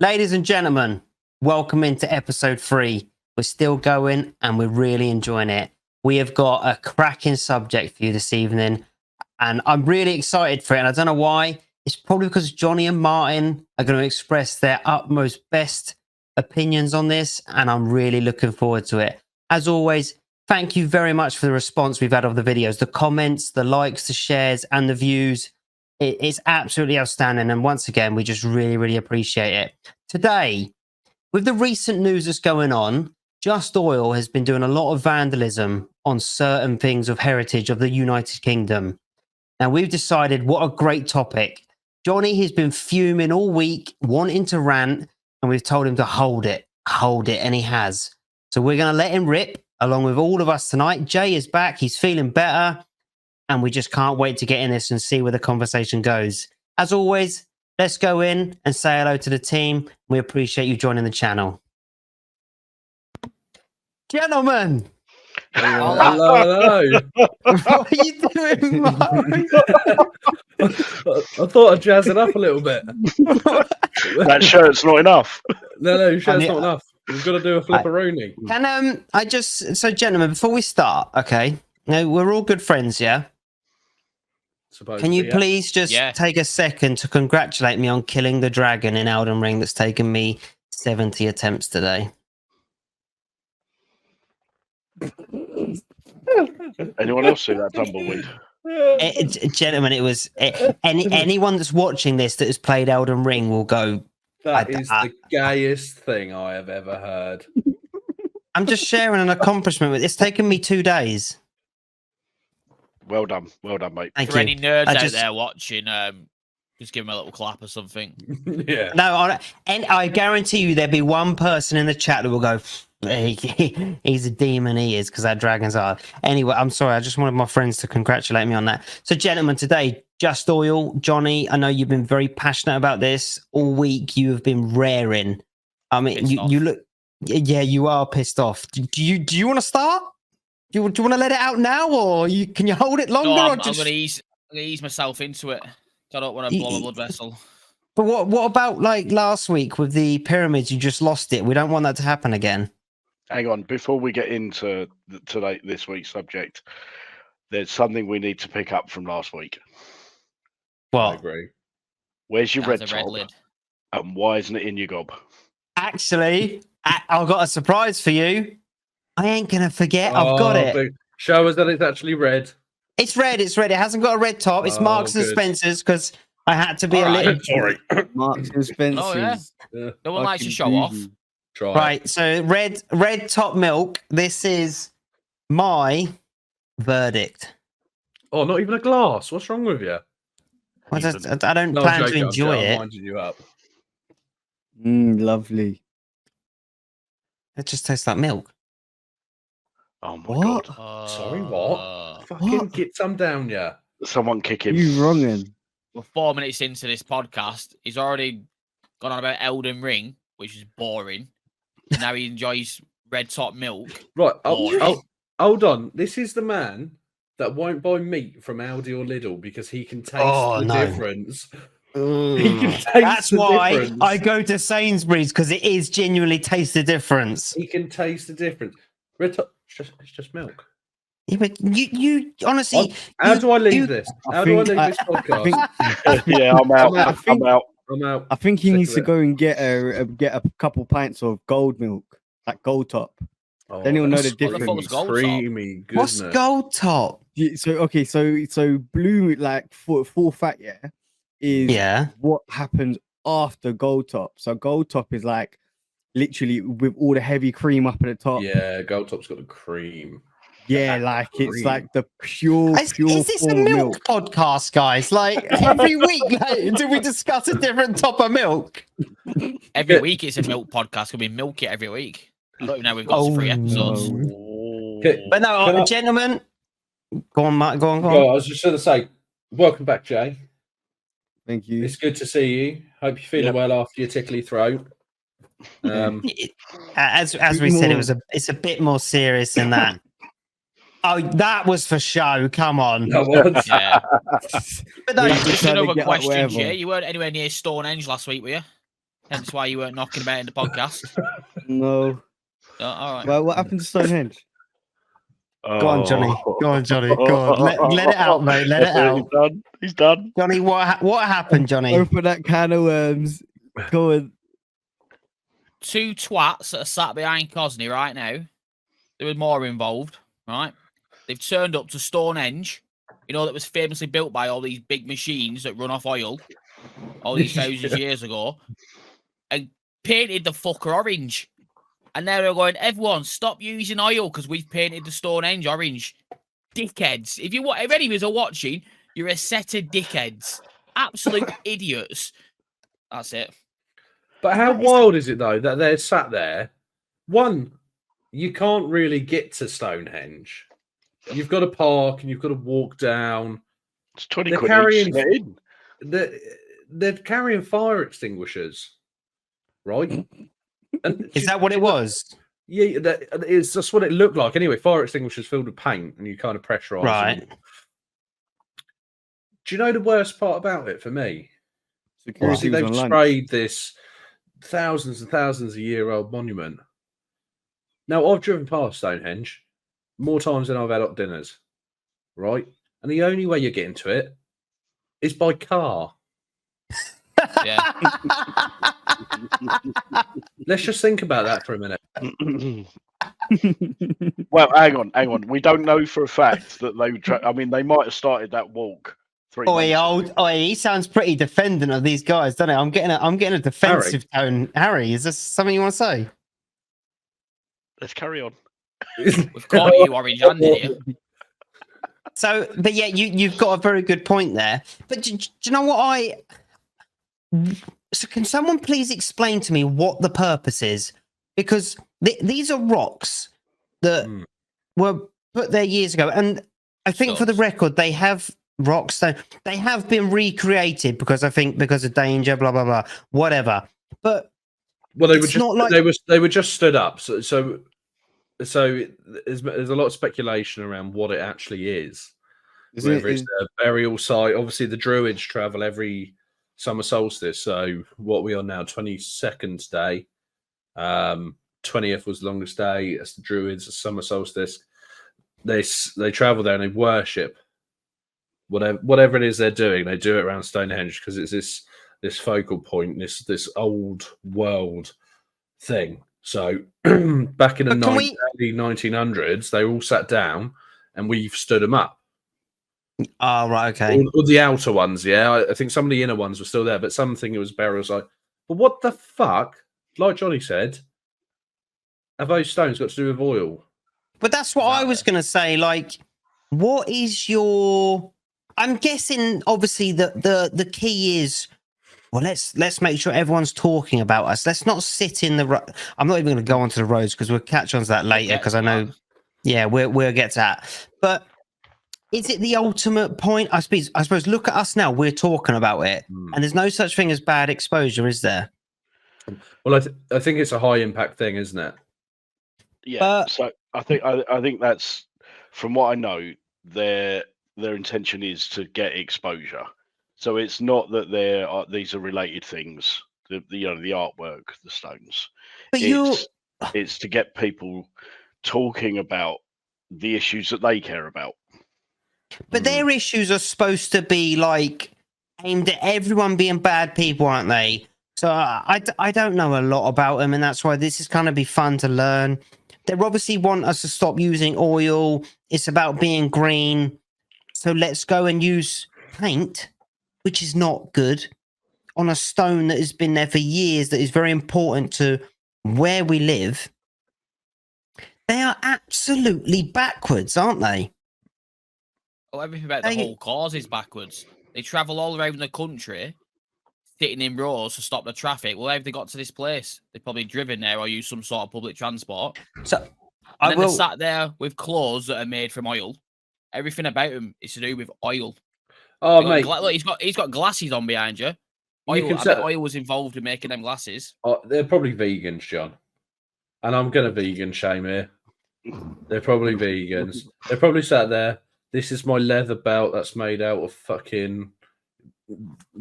Ladies and gentlemen, welcome into episode 3. We're still going and we're really enjoying it. We have got a cracking subject for you this evening, and I'm really excited for it. And I don't know why. It's probably because Johnny and Martin are going to express their utmost best opinions on this, and I'm really looking forward to it. As always, thank you very much for the response we've had of the videos, the comments, the likes, the shares, and the views. It's absolutely outstanding. And once again, we just really, really appreciate it. Today, with the recent news that's going on, Just Oil has been doing a lot of vandalism on certain things of heritage of the United Kingdom. Now, we've decided what a great topic. Johnny has been fuming all week, wanting to rant, and we've told him to hold it, and he has. So we're going to let him rip, along with all of us tonight. Jay is back. He's feeling better. And we just can't wait to get in this and see where the conversation goes. As always, let's go in and say hello to the team. We appreciate you joining the channel. Gentlemen! Hello. What are you doing, Mark? I thought I'd jazz it up a little bit. That shirt's not enough. No, shirt's not enough. We've got to do a flipperoni. So gentlemen, before we start, okay, now we're all good friends, yeah? Can you please just take a second to congratulate me on killing the dragon in Elden Ring that's taken me 70 attempts today? Anyone else see that tumbleweed? Gentlemen, it was anyone that's watching this that has played Elden Ring will go. That is the gayest thing I have ever heard. I'm just sharing an accomplishment with. It's taken me 2 days. Well done, mate. Thank you. Any nerds out there watching, just give him a little clap or something. Yeah. No, and I guarantee you there'll be one person in the chat that will go, he's a demon, he is, because that dragon's hard. Anyway, I'm sorry. I just wanted my friends to congratulate me on that. So, gentlemen, today, Just Oil, Johnny, I know you've been very passionate about this all week. You have been raring. I mean, you look, yeah, you are pissed off. Do you want to start? Do you want to let it out now, or can you hold it longer? No, I'm going to ease myself into it. I don't want to blow a blood vessel. But what about like last week with the pyramids? You just lost it. We don't want that to happen again. Hang on, before we get into this week's subject, there's something we need to pick up from last week. What? I agree. Where's your red Red top? lid. And why isn't it in your gob? Actually, I've got a surprise for you. I ain't gonna forget. I've got it. Show us that it's actually red. It's red. It's red. It hasn't got a red top. It's Marks and Spencer's because I had to be a little. Sorry. Marks and Spencer's. Oh, yeah. No one likes to show off. Right. So red top milk. This is my verdict. Oh, not even a glass. What's wrong with you? I don't plan to enjoy it. I'm winding you up. Lovely. It just tastes like milk. Oh my god! Sorry, what? Fucking get some down, yeah. Someone kick him. You wronging? We're 4 minutes into this podcast. He's already gone on about Elden Ring, which is boring. And now he enjoys red top milk. Right. Hold on. This is the man that won't buy meat from Aldi or Lidl because he can taste the difference. He can taste That's the why difference. I go to Sainsbury's, because it is genuinely taste the difference. He can taste the difference. Red top, it's just milk. Yeah, but you honestly. How do I leave this? How do I leave this podcast? Yeah, I'm out. I'm out. I think he needs to go and get a couple pints of gold milk, like gold top. Oh, then he'll know the what the fuck difference. was gold Creamy What's goodness. gold top? So blue, like full fat, is what happens after gold top. So gold top is like literally with all the heavy cream up at the top. Yeah, gold top's got the cream. Yeah, like it's like the pure. Is this a milk podcast, guys? Like every week, do we discuss a different top of milk? Every week it's a milk podcast. Can we milk it every week? I don't even know we've got 3 episodes. But no, gentlemen, go on, Matt. Go on. I was just going to say, welcome back, Jay. Thank you. It's good to see you. Hope you're feeling well after your tickly throat. As we said, it's a bit more serious than that. Oh, that was for show. Come on. Yeah. But no, Just another get question, whatever. Jay. You weren't anywhere near Stonehenge last week, were you? Hence why you weren't knocking about in the podcast. No. Oh, all right. Well, what happened to Stonehenge? Go on, Johnny. Go on, Johnny. Go on. Let it out, mate. Let it out. He's done. Johnny, what happened, Johnny? Open that can of worms. Go on. Two twats that are sat behind Cosney right now. There was more involved, right? They've turned up to Stonehenge, that was famously built by all these big machines that run off oil all these thousands of years ago, and painted the fucker orange. And now they're going, everyone, stop using oil because we've painted the Stonehenge orange. Dickheads. If any of us are watching, you're a set of dickheads. Absolute idiots. That's it. But how wild is it, though, that they're sat there? One, you can't really get to Stonehenge. You've got to park and you've got to walk down. It's 20 quid each to get in. They're carrying fire extinguishers, right? And Is that what it was? Yeah, it's just what it looked like. Anyway, fire extinguishers filled with paint, and you kind of pressurize. Right. Them. Do you know the worst part about it for me? Obviously, they've sprayed this thousands and thousands of year-old monument. Now, I've driven past Stonehenge more times than I've had hot dinners, right? And the only way you're getting to it is by car. Yeah. Let's just think about that for a minute. Well, hang on. We don't know for a fact that they might have started that walk 3 months ago. He sounds pretty defendant of these guys, doesn't he? I'm getting a defensive tone. Harry, is this something you want to say? Let's carry on. We've caught you, Orange, and here. So, but yeah, you've got a very good point there. But do you know what So can someone please explain to me what the purpose is? Because these are rocks that were put there years ago. And I think for the record, they have rocks. So they have been recreated because of danger, blah, blah, blah, whatever. But they were just they were just stood up. So there's a lot of speculation around what it actually is. Whether it's a burial site. Obviously, the Druids travel every summer solstice. So what we are now, 22nd day. 20th was the longest day. That's the Druids, the summer solstice. They travel there and they worship whatever it is they're doing. They do it around Stonehenge because it's this focal point, this old world thing. So back in the early 1900s, they all sat down and we've stood them up. Oh, right, okay. All the outer ones, yeah. I think some of the inner ones were still there, but something it was burials like. But what the fuck? Like Johnny said, have those stones got to do with oil? But that's what I was going to say. Like, what is your? I'm guessing, obviously, the key is. Well, let's make sure everyone's talking about us. Let's not sit in the. I'm not even going to go onto the roads because we'll catch on to that later. Because I know, yeah, we'll get to that. But is it the ultimate point? I suppose. Look at us now. We're talking about it, and there's no such thing as bad exposure, is there? Well, I think it's a high impact thing, isn't it? Yeah. So I think that's, from what I know, their intention is to get exposure. So it's not that these are related things. The artwork, the stones. But it's to get people talking about the issues that they care about. But their issues are supposed to be like aimed at everyone being bad people, aren't they? So I don't know a lot about them, and that's why this is going to be fun to learn. They obviously want us to stop using oil. It's about being green. So let's go and use paint, which is not good, on a stone that has been there for years, that is very important to where we live. They are absolutely backwards, aren't they? Oh, everything about the whole cause is backwards. They travel all around the country, sitting in rows to stop the traffic. Well, how have they got to this place? They've probably driven there or used some sort of public transport. So they're sat there with clothes that are made from oil. Everything about them is to do with oil. Oh, mate! Look, he's got glasses on behind you. I bet oil was involved in making them glasses. Oh, they're probably vegans, John. And I'm going to vegan shame here. They're probably vegans. They're probably sat there. This is my leather belt that's made out of fucking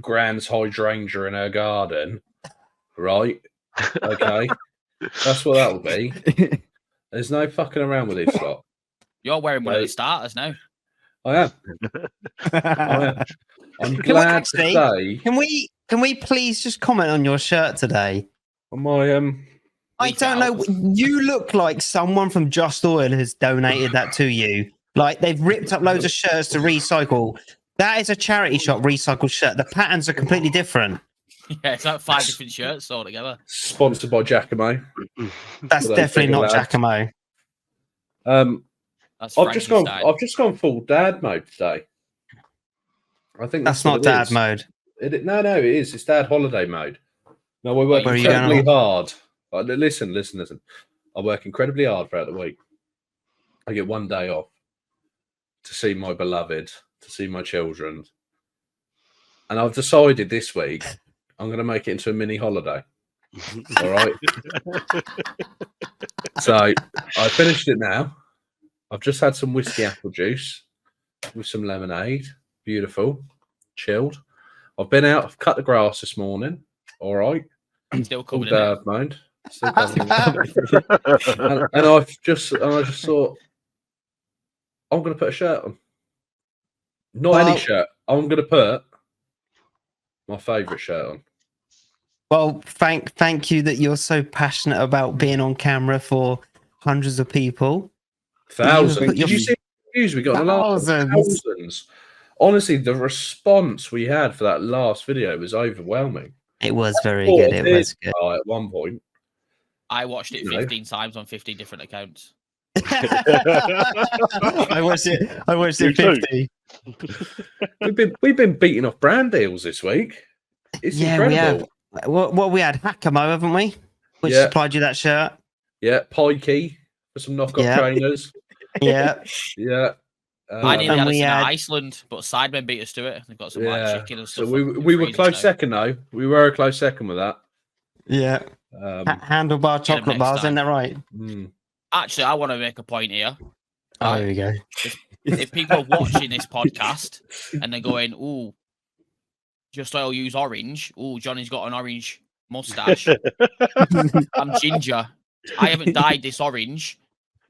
Grand's hydrangea in her garden. right? Okay, that's what that will be. There's no fucking around with this lot. You're wearing one of the starters now. I am. I'm glad to say. Can we please just comment on your shirt today? On my I don't know. You look like someone from Just Oil has donated that to you. Like they've ripped up loads of shirts to recycle. That is a charity shop recycled shirt. The patterns are completely different. Yeah, it's like 5 different shirts all together. Sponsored by Giacomo. That's definitely not Giacomo. I've just gone full dad mode today. I think that's not dad mode. No, it is. It's dad holiday mode. No, we work incredibly hard. Listen. I work incredibly hard throughout the week. I get one day off to see my beloved, to see my children. And I've decided this week I'm going to make it into a mini holiday. All right. So I finished it now. I've just had some whiskey apple juice with some lemonade. Beautiful. Chilled. I've been out. I've cut the grass this morning. All right. Still cool. Mode. And I just thought I'm going to put a shirt on. Not any shirt. I'm going to put my favourite shirt on. Well, thank you that you're so passionate about being on camera for hundreds of people. Thousands. Did you see the views we got? Thousands. Honestly, the response we had for that last video was overwhelming. It was very good. It was good. At one point. I watched it 15 times on 15 different accounts. I watched it 50. We've been beating off brand deals this week. It's incredible. We have. What we had Hakamo, haven't we? Which supplied you that shirt. Yeah, Pikey for some knockoff trainers. Yeah. I nearly had us in Iceland, but Sidemen beat us to it. They've got some like chicken and stuff. So we were close second though. We were a close second with that. Yeah. Handlebar chocolate bars, isn't that right? Actually, I want to make a point here. Oh, there we go. If people are watching this podcast and they're going, "Ooh, Just Oil use orange. Ooh, Johnny's got an orange mustache. I'm ginger. I haven't dyed this orange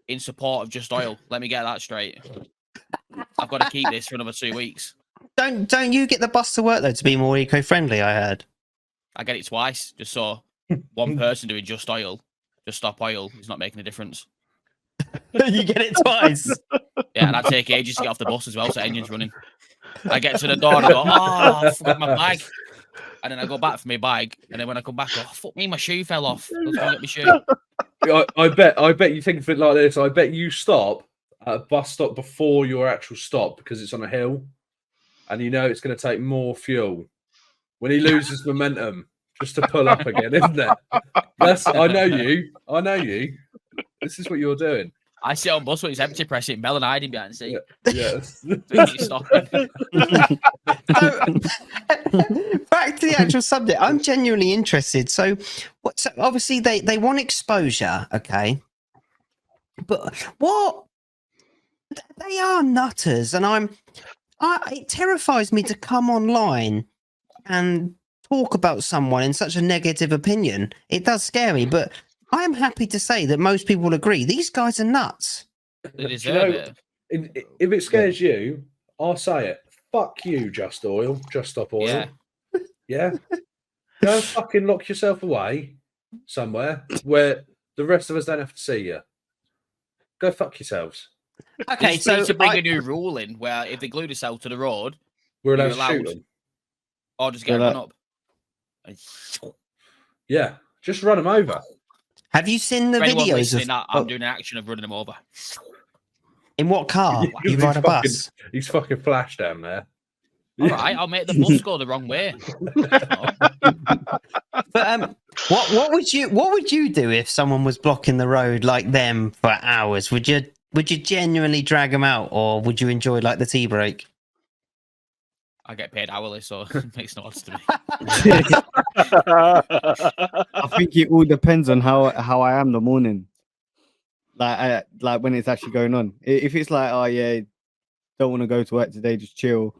in support of Just Oil. Let me get that straight. I've got to keep this for another 2 weeks. Don't you get the bus to work though to be more eco-friendly? I heard. I get it twice, just so one person doing Just Oil, Just Stop Oil, is not making a difference. You get it twice. Yeah, and I take ages to get off the bus as well, so engine's running. I get to the door and I go, I forgot my bag. And then I go back for my bag, and then when I come back, fuck me, my shoe fell off. Let's go get my shoe. I bet you think of it like this. I bet you stop at a bus stop before your actual stop because it's on a hill, and you know it's going to take more fuel when he loses momentum just to pull up again, isn't it? I know you. This is what you're doing. I sit on bus when it's empty, pressing bell and hiding behind the seat. Yes. Back to the actual subject. I'm genuinely interested. So obviously they want exposure, okay? But what? They are nutters, and it terrifies me to come online and talk about someone in such a negative opinion. It does scare me, but I am happy to say that most people agree these guys are nuts. They deserve it. If it scares you, I'll say it. Fuck you, Just Oil, Just Stop Oil. Yeah. Go fucking lock yourself away somewhere where the rest of us don't have to see you. Go fuck yourselves. Okay, so to bring a new rule in where if they glue themselves to the road, we're allowed to shoot them. Or just get run up. Yeah, just run them over. Have you seen the videos of that, I'm doing an action of running them over. In what car? You ride a bus? He's fucking Flash down there. All right, I'll make the bus go the wrong way. But what would you do if someone was blocking the road like them for hours? Would you genuinely drag them out, or would you enjoy like the tea break? I get paid hourly, so it makes no odds to me. I think it all depends on how I am the morning. Like when it's actually going on. If it's like, oh yeah, don't want to go to work today, just chill.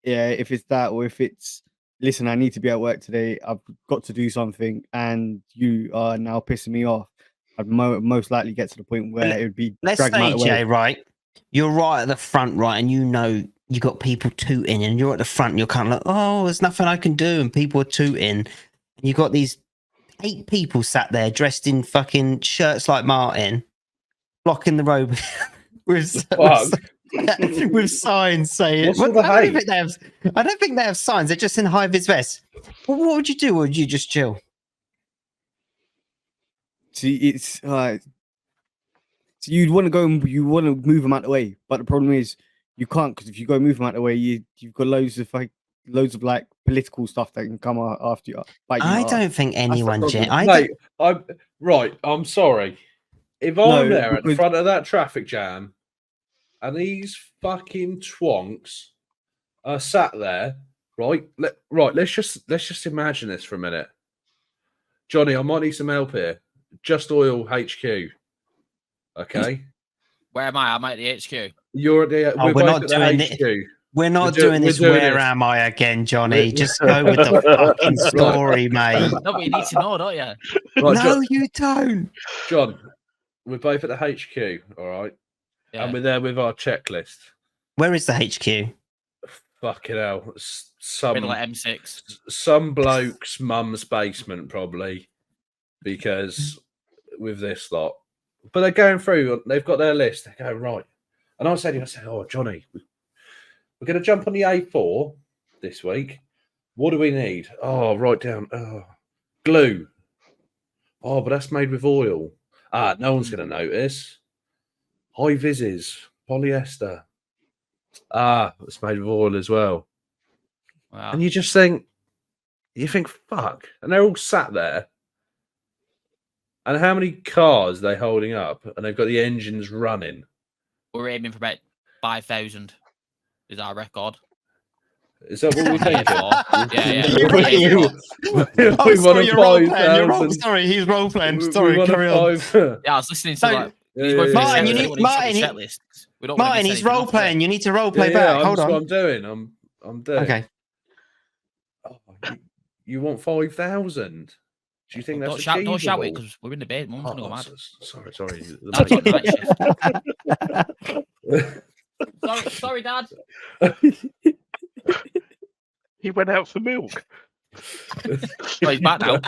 Yeah, if it's that, or if it's listen, I need to be at work today. I've got to do something, and you are now pissing me off. I'd most likely get to the point where it would be. Let's say, Jay, right? You're right at the front, right, and you know you got people tooting, and you're at the front. And you're kind of like, oh, there's nothing I can do, and people are tooting. And you got these 8 people sat there dressed in fucking shirts like Martin, blocking the road with signs saying. Well, I don't think they have signs. They're just in high vis vests. Well, what would you do? Or would you just chill? See, it's so you'd want to go and you want to move them out of the way, but the problem is you can't, because if you go move them out of the way, you've got loads of like political stuff that can come after you. I don't think anyone. I'm sorry. If I'm there at the front of that traffic jam, and these fucking twonks are sat there, right? Let's just imagine this for a minute. Johnny, I might need some help here. Just Oil HQ. Okay. Where am I? I'm at the HQ. You're at the. We're not doing it. We're not doing this. Where am I again, Johnny? Just go with the fucking story, mate. No, but you need to know, don't you? Right, no, you don't. John, we're both at the HQ, all right? Yeah. And we're there with our checklist. Where is the HQ? Fucking hell. Middle at M6. Some bloke's mum's basement, probably, because with this lot. But they're going through, they've got their list. They go, right. And I said, oh, Johnny, we're going to jump on the A4 this week. What do we need? Oh, write down. Oh, glue. Oh, but that's made with oil. No one's going to notice. High vises, polyester. It's made with oil as well. Wow. And you think, fuck. And they're all sat there. And how many cars are they holding up? And they've got the engines running. We're aiming for about 5,000. Is our record? Is that what we're thinking? Sorry, he's role playing. Sorry, carry on. Yeah, I was listening to Martin, he's role playing. You need to role play back. Hold on. That's what I'm doing. I'm doing. Okay. Oh, you want 5,000? Do you think that's achievable? Don't shout it because we're in the bed. Mum's gonna go mad. Sorry. Sorry, Dad. He went out for milk. Oh, he's back now.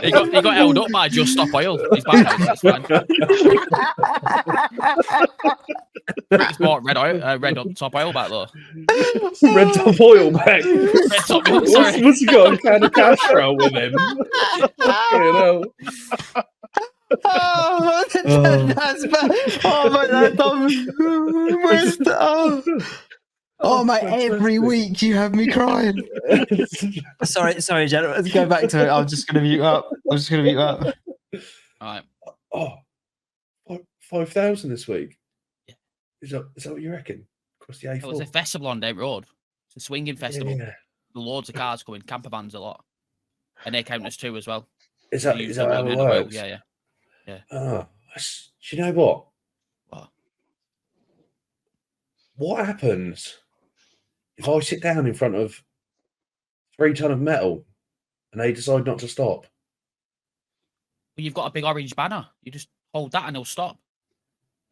he got held up by Just Stop Oil. He's back now. That's fine. It's more red top oil back though. Red top oil back. Red top oil. Sorry. What's he got? A can of Castro with him. That's bad. Oh my God. Oh my! Every week you have me crying. Sorry, Jen. Let's go back to it. I'm just gonna mute up. All right. Oh, 5,000 this week. Yeah. Is that what you reckon? Across the A4. It was a festival on Dave Road. It's a swinging festival. Yeah. Loads of cars coming. Camper vans a lot, and they count as 2 as well. Is that how it works? Yeah. Oh, do you know what? What happens if I sit down in front of 3 ton of metal and they decide not to stop? Well, you've got a big orange banner. You just hold that and they'll stop.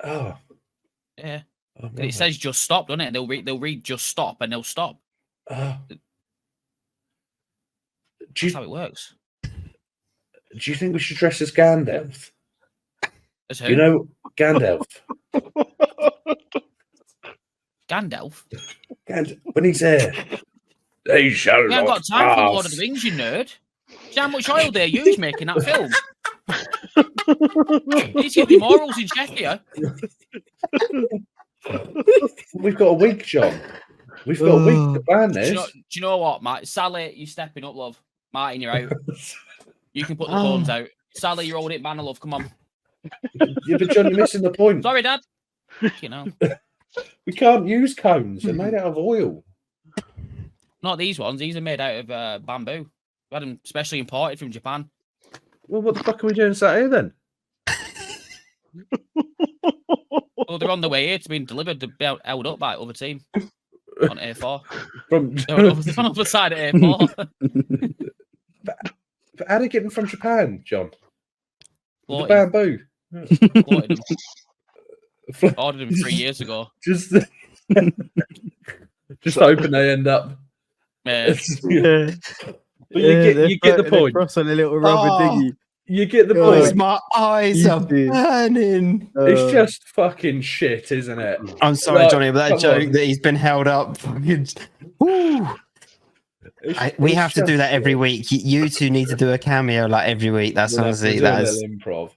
Oh. Yeah. Oh, it says just stop, doesn't it? They'll read just stop and they'll stop. That's how it works. Do you think we should dress as Gandalf? As who? You know Gandalf. Gandalf? When he's there. They shall not. You haven't got time for Lord of the Rings, you nerd. See how much oil they use making that film? You need to get the morals in check here. We've got a week, John. We've got a week to plan this. Do you know what, Matt? Sally, you're stepping up, love. Martin, you're out. You can put the cones out. Sally, you're holding it, banner, love. Come on. Yeah, but John, you're missing the point. Sorry, Dad. You know. We can't use cones. They're made out of oil. Not these ones. These are made out of bamboo. We had them specially imported from Japan. Well, what the fuck are we doing sat here then? Well, they're on the way here to being delivered to be held up by other team. on A4. From On the other side of A4. But how did they get them from Japan, John? With the Floating. bamboo. Floated them. Ordered them 3 years ago. Just hoping they end up. Yeah. But you get the point. Cross on a little rubber dinghy. You get the Guys, point. my eyes are burning. It's just fucking shit, isn't it? I'm sorry, Johnny, but that joke that he's been held up. We have to do that every week. You two need to do a cameo like every week. That's honestly that's improv.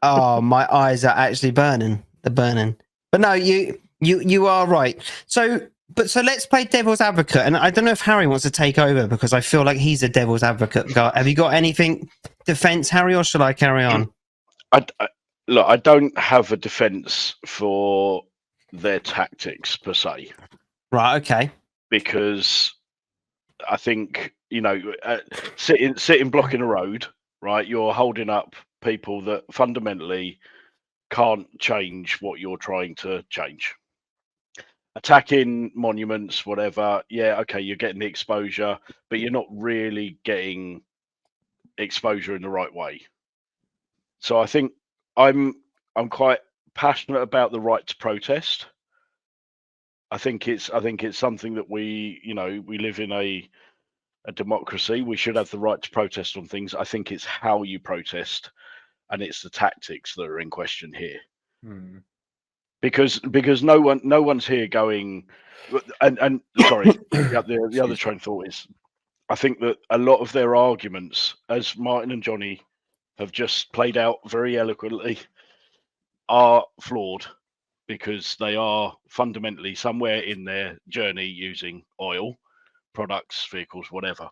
Oh, my eyes are actually burning. They're burning. But no, you are right. So let's play devil's advocate. And I don't know if Harry wants to take over because I feel like he's a devil's advocate guy. Have you got anything defense, Harry, or shall I carry on? Look, I don't have a defense for their tactics per se. Right. Okay. Because I think, sitting blocking a road, right? You're holding up people that fundamentally can't change what you're trying to change. Attacking monuments, whatever, yeah, okay, you're getting the exposure, but you're not really getting exposure in the right way. So I think I'm quite passionate about the right to protest. I think it's something that we live in a democracy. We should have the right to protest on things. I think it's how you protest, and it's the tactics that are in question here. Because no one's here going, and sorry, the other train of thought is, I think that a lot of their arguments, as Martin and Johnny have just played out very eloquently, are flawed because they are fundamentally somewhere in their journey using oil products, vehicles, whatever.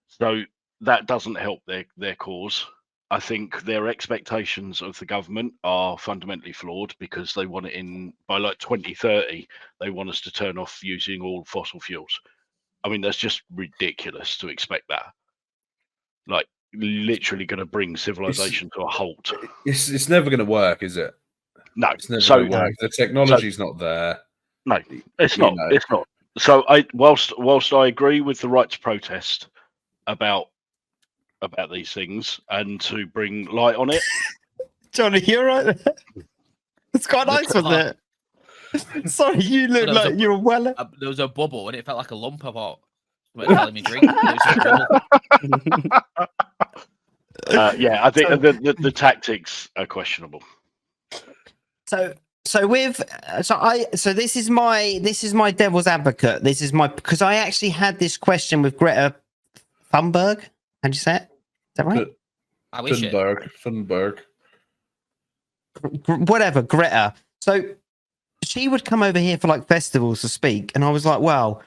So that doesn't help their cause. I think their expectations of the government are fundamentally flawed because they want it in by like 2030. They want us to turn off using all fossil fuels. I mean, that's just ridiculous to expect that. Like, literally going to bring civilization to a halt. It's never going to work, is it? No. It's never going to work. The technology's not there. No, it's not. It's not. So whilst I agree with the right to protest about these things and to bring light on it. Johnny, you're right there. It's quite nice, wasn't it? Sorry, you look like you're well. There was a bubble and it felt like a lump. I thought, telling me drink. Yeah, I think the tactics are questionable. So this is my devil's advocate. Because I actually had this question with Greta Thunberg. How'd you say it? Is that right? I wish Thunberg. Whatever, Greta. So she would come over here for like festivals to speak, and I was like, "Well,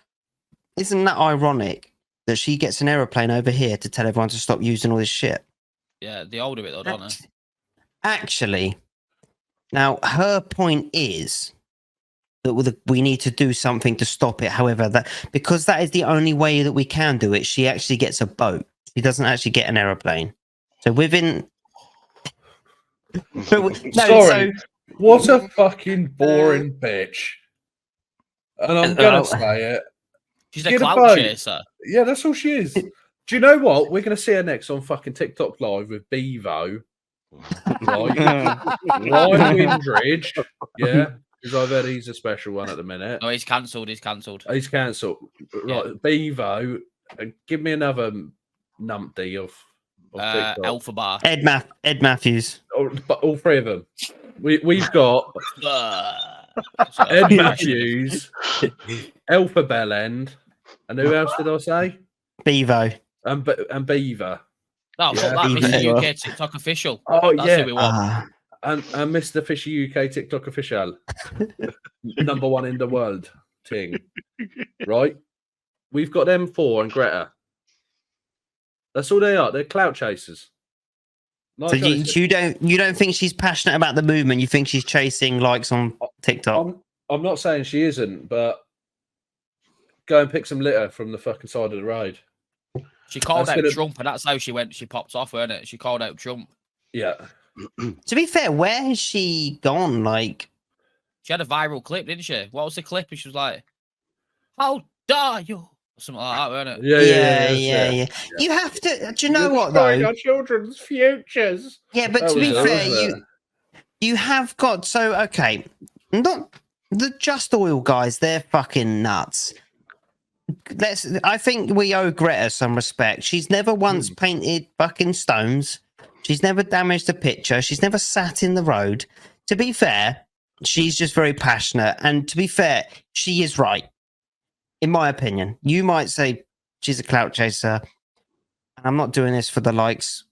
isn't that ironic that she gets an aeroplane over here to tell everyone to stop using all this shit?" Yeah, the older bit though, don't they? Actually, now her point is that we need to do something to stop it. However, because that is the only way that we can do it, she actually gets a boat. She doesn't actually get an aeroplane. So within. Sorry, what a fucking boring bitch. And I'm gonna say it. She's a clout chaser. Yeah, that's all she is. Do you know what? We're gonna see her next on fucking TikTok Live with Bevo. Right, Ryan Windridge. Yeah. Because I've heard he's a special one at the minute. Oh, he's cancelled. He's cancelled. Right, yeah. Bevo, give me another numpty of Alpha Bar. Ed Matthews. All three of them. We've got Ed Matthews, Alpha Bellend, and who else did I say? Bevo. And Beaver. Oh, yeah. That Mr. UK TikTok official. Oh, that's who we want. And Mr. Fishy UK TikTok official. Number one in the world thing. Right? We've got them four and Greta. That's all they are. They're clout chasers. So you don't think she's passionate about the movement? You think she's chasing likes on TikTok? I'm not saying she isn't, but go and pick some litter from the fucking side of the road. She called out Trump, and that's how she went. She popped off, weren't it? She called out Trump. Yeah. To be fair, where has she gone? Like, she had a viral clip, didn't she? What was the clip? And she was like, How dare you? Something like that, weren't it? Yeah. You have to. Do you know what though? Our children's futures. Yeah, but to be fair, you have got okay. Not the Just Oil guys. They're fucking nuts. I think we owe Greta some respect. She's never once painted fucking stones. She's never damaged a picture. She's never sat in the road. To be fair, she's just very passionate. And to be fair, she is right. In my opinion, you might say she's a clout chaser. And I'm not doing this for the likes.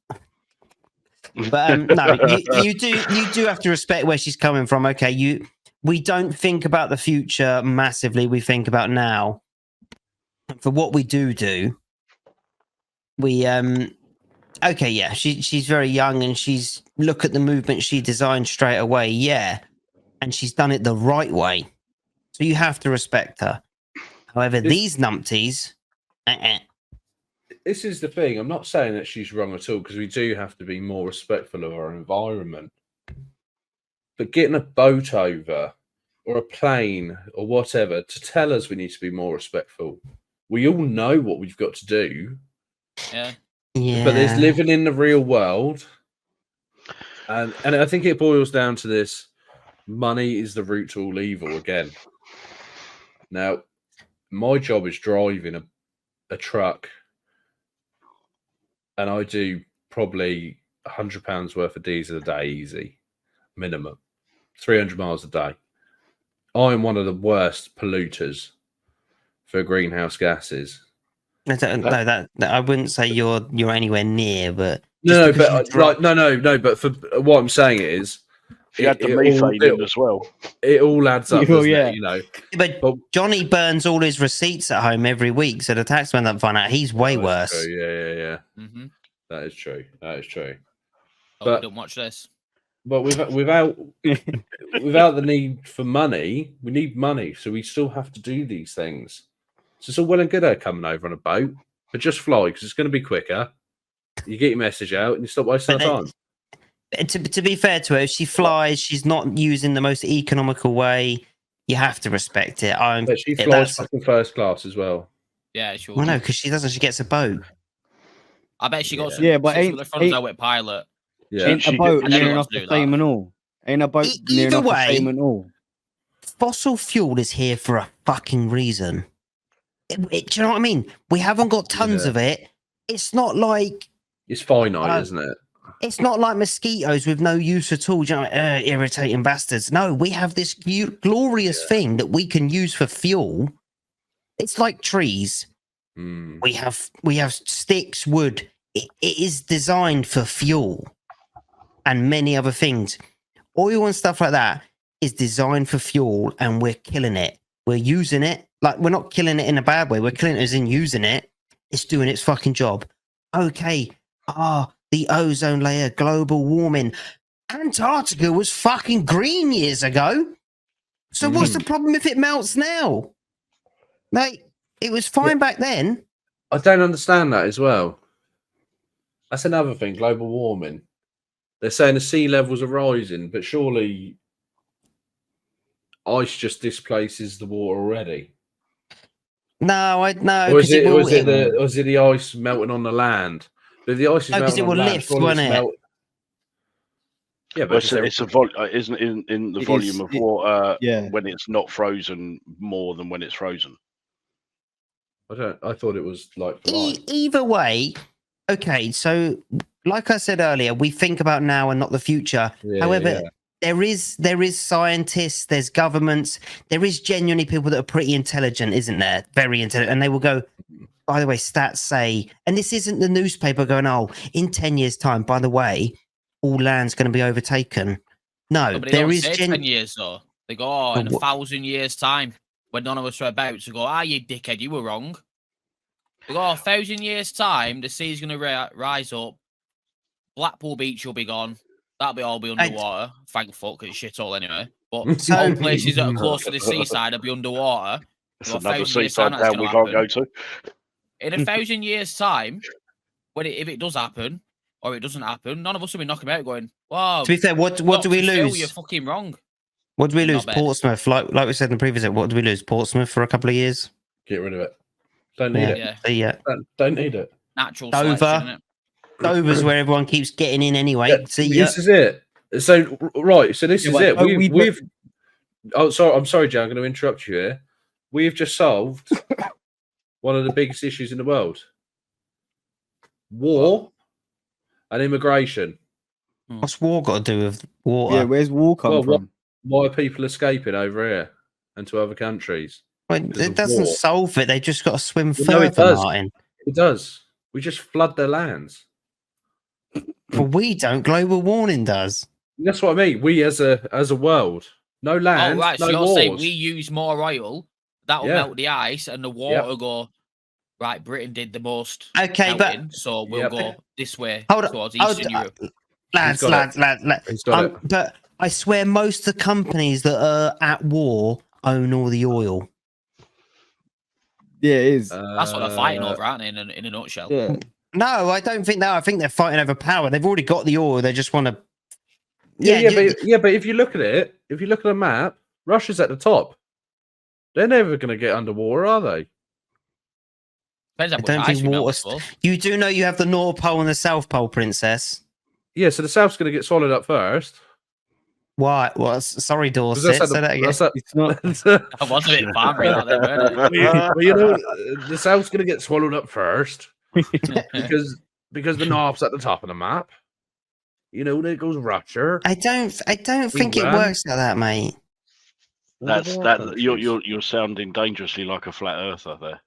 But no, you do have to respect where she's coming from. Okay, we don't think about the future massively. We think about now. For what we do, we okay, yeah, she's very young and she's look at the movement she designed straight away, yeah, and she's done it the right way. So you have to respect her. However, these numpties, This is the thing. I'm not saying that she's wrong at all because we do have to be more respectful of our environment. But getting a boat over or a plane or whatever to tell us we need to be more respectful. We all know what we've got to do. Yeah. But there's living in the real world. And I think it boils down to this. Money is the root to all evil again. Now, my job is driving a truck. And I do probably £100 worth of diesel a day, easy. Minimum. 300 miles a day. I am one of the worst polluters for greenhouse gases. I wouldn't say you're anywhere near, but no. But for what I'm saying is, if you had the methane in as well, it all adds up. It, you know. But Johnny burns all his receipts at home every week, so the taxman don't find out he's way worse. True. Yeah. Mm-hmm. That is true. Oh, but don't watch this. But without the need for money, we need money, so we still have to do these things. So it's all well and good her coming over on a boat, but just fly because it's going to be quicker. You get your message out and you stop wasting time. To be fair to her, if she flies, she's not using the most economical way. You have to respect it. But she flies fucking first class as well. Yeah, sure. Well, no, because she doesn't. She gets a boat. I bet she got some. Yeah, but ain't with pilot. Yeah, ain't a boat near enough the same and all. Ain't a boat near enough the same and all. Fossil fuel is here for a fucking reason. Do you know what I mean? We haven't got tons of it. It's not like it's finite, isn't it? It's not like mosquitoes with no use at all. Do you know, irritating bastards. No, we have this glorious thing that we can use for fuel. It's like trees. We have sticks, wood. It is designed for fuel and many other things. Oil and stuff like that is designed for fuel, and we're killing it. We're using it. Like, we're not killing it in a bad way. We're killing it as in using it. It's doing its fucking job. Okay. The ozone layer, global warming. Antarctica was fucking green years ago. So what's the problem if it melts now? Like, it was fine back then. I don't understand that as well. That's another thing, global warming. They're saying the sea levels are rising, but surely ice just displaces the water already. No, Or is it the ice melting on the land? But if the ice is melting on the land, lift, won't it? Yeah, but it's a volume, isn't in the volume of water when it's not frozen more than when it's frozen. I thought it was like either way. Okay, so like I said earlier, we think about now and not the future. However, there is scientists, there's governments, there is genuinely people that are pretty intelligent, isn't there? Very intelligent, and they will go. By the way, stats say, and this isn't the newspaper going, oh, in 10 years' time, by the way, all land's going to be overtaken. No, but there is 10 years though. They go, in 1,000 years' time, when none of us are about to go, you dickhead, you were wrong. They go, 1,000 years' time, the sea's going to rise up. Blackpool Beach will be gone. That'll all be underwater. Thank fuck, it's shit all anyway. But all places that are close to the seaside will be underwater. It's another seaside town we can't go to. In 1,000 years' time, if it does happen or it doesn't happen, none of us will be knocking about going, wow. To be fair, what do we lose? You're fucking wrong. What do we lose? Portsmouth, like we said in the previous episode, what do we lose? Portsmouth for a couple of years? Get rid of it. Don't need it. Yeah. Don't need it. Natural selection, isn't it? Dover's where everyone keeps getting in anyway. This is it. So this is it. We've. Oh, sorry. I'm sorry, Joe. I'm going to interrupt you here. We've just solved one of the biggest issues in the world: war and immigration. What's war got to do with water? Yeah, where's war come from? Why are people escaping over here and to other countries? Well, it doesn't solve it. They just got to swim further, no, it does. Martin. It does. We just flood their lands. Well, we don't. Global warming does. That's what I mean. We as a world, no land. Oh, right. No So you're wars. saying we use more oil, that will melt the ice, and the water will go. Right, Britain did the most. Okay, melting, so we'll go this way towards Eastern Europe. Lads. But I swear, most of the companies that are at war own all the oil. Yeah, it is. That's what they're fighting over, aren't they? In a nutshell. Yeah. No, I don't think that. I think they're fighting over power. They've already got the oil. They just want to. But if you look at it, if you look at a map, Russia's at the top. They're never going to get under war, are they? Depends on I don't think water. You do know you have the North Pole and the South Pole, Princess. Yeah, so the South's going to get swallowed up first. Why? Well, sorry, Dorset. Say that again. It's not. I was a bit farmery like that, weren't it? Well, you know, the South's going to get swallowed up first because the North's at the top of the map. You know, there goes Russia. I don't think it works like that, mate. You're sounding dangerously like a flat earther there.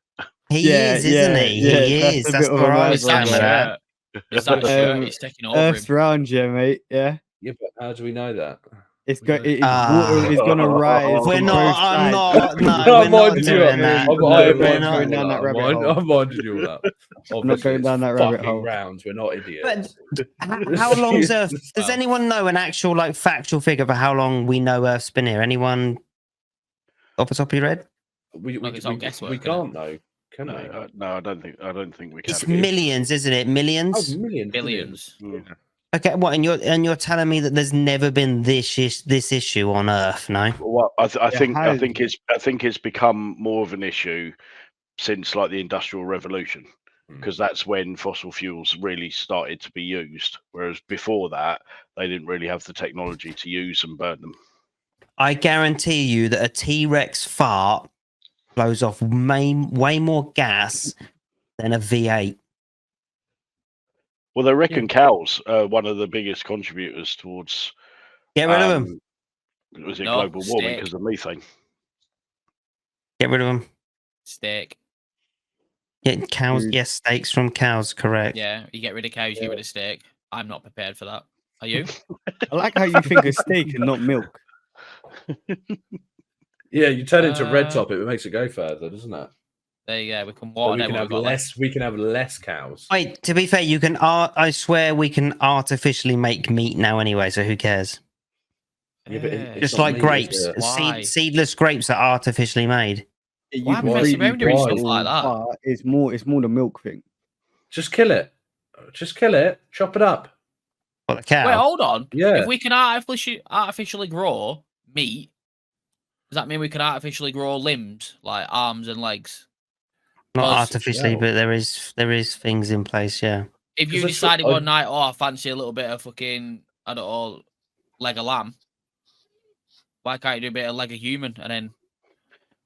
He is, isn't he? Yeah, he is. That's where I was going with that. It's that shirt. It's taking over Earth's him. round you, mate. Yeah. Yeah, but how do we know that? Water is gonna rise. We're not. I'm not. No, No, we're not doing that. I'm not down that rabbit hole. I'm minding you of that. I'm not going down that rabbit hole. Rounds. We're not idiots. But how long's Earth? Does anyone know an actual factual figure for how long we know Earth's been here? Anyone off the top of your head? We can't know. Can we? No, I don't think we can. It's millions, isn't it? Millions. Oh, millions. Billions. Yeah. Okay, what? And you're telling me that there's never been this issue on Earth, no? Well, I think it's become more of an issue since like the Industrial Revolution, because that's when fossil fuels really started to be used. Whereas before that, they didn't really have the technology to use and burn them. I guarantee you that a T-Rex fart blows off way more gas than a V8. Well, they reckon cows are one of the biggest contributors towards. Get rid of them. Was it global warming because of methane? Get rid of them. Steak. Yeah, cows. Yes, steaks from cows. Correct. Yeah, you get rid of cows, you get rid of steak. I'm not prepared for that. Are you? I like how you think of steak and not milk. Yeah, you turn into red top. It makes it go further, doesn't it? There you go. We can water. We can have less cows. Wait, to be fair, you can. I swear we can artificially make meat now anyway. So who cares? Yeah, but just like grapes, seedless grapes are artificially made. Why are we messing around doing stuff like that? It's more the milk thing. Just kill it. Chop it up. What, a cow? Wait, hold on. Yeah. If we can artificially grow meat, does that mean we can artificially grow limbs like arms and legs? Not artificially, but there is things in place. Yeah. If you decided one night, I fancy a little bit of fucking, I don't know, leg of lamb. Why can't you do a bit of leg of human and then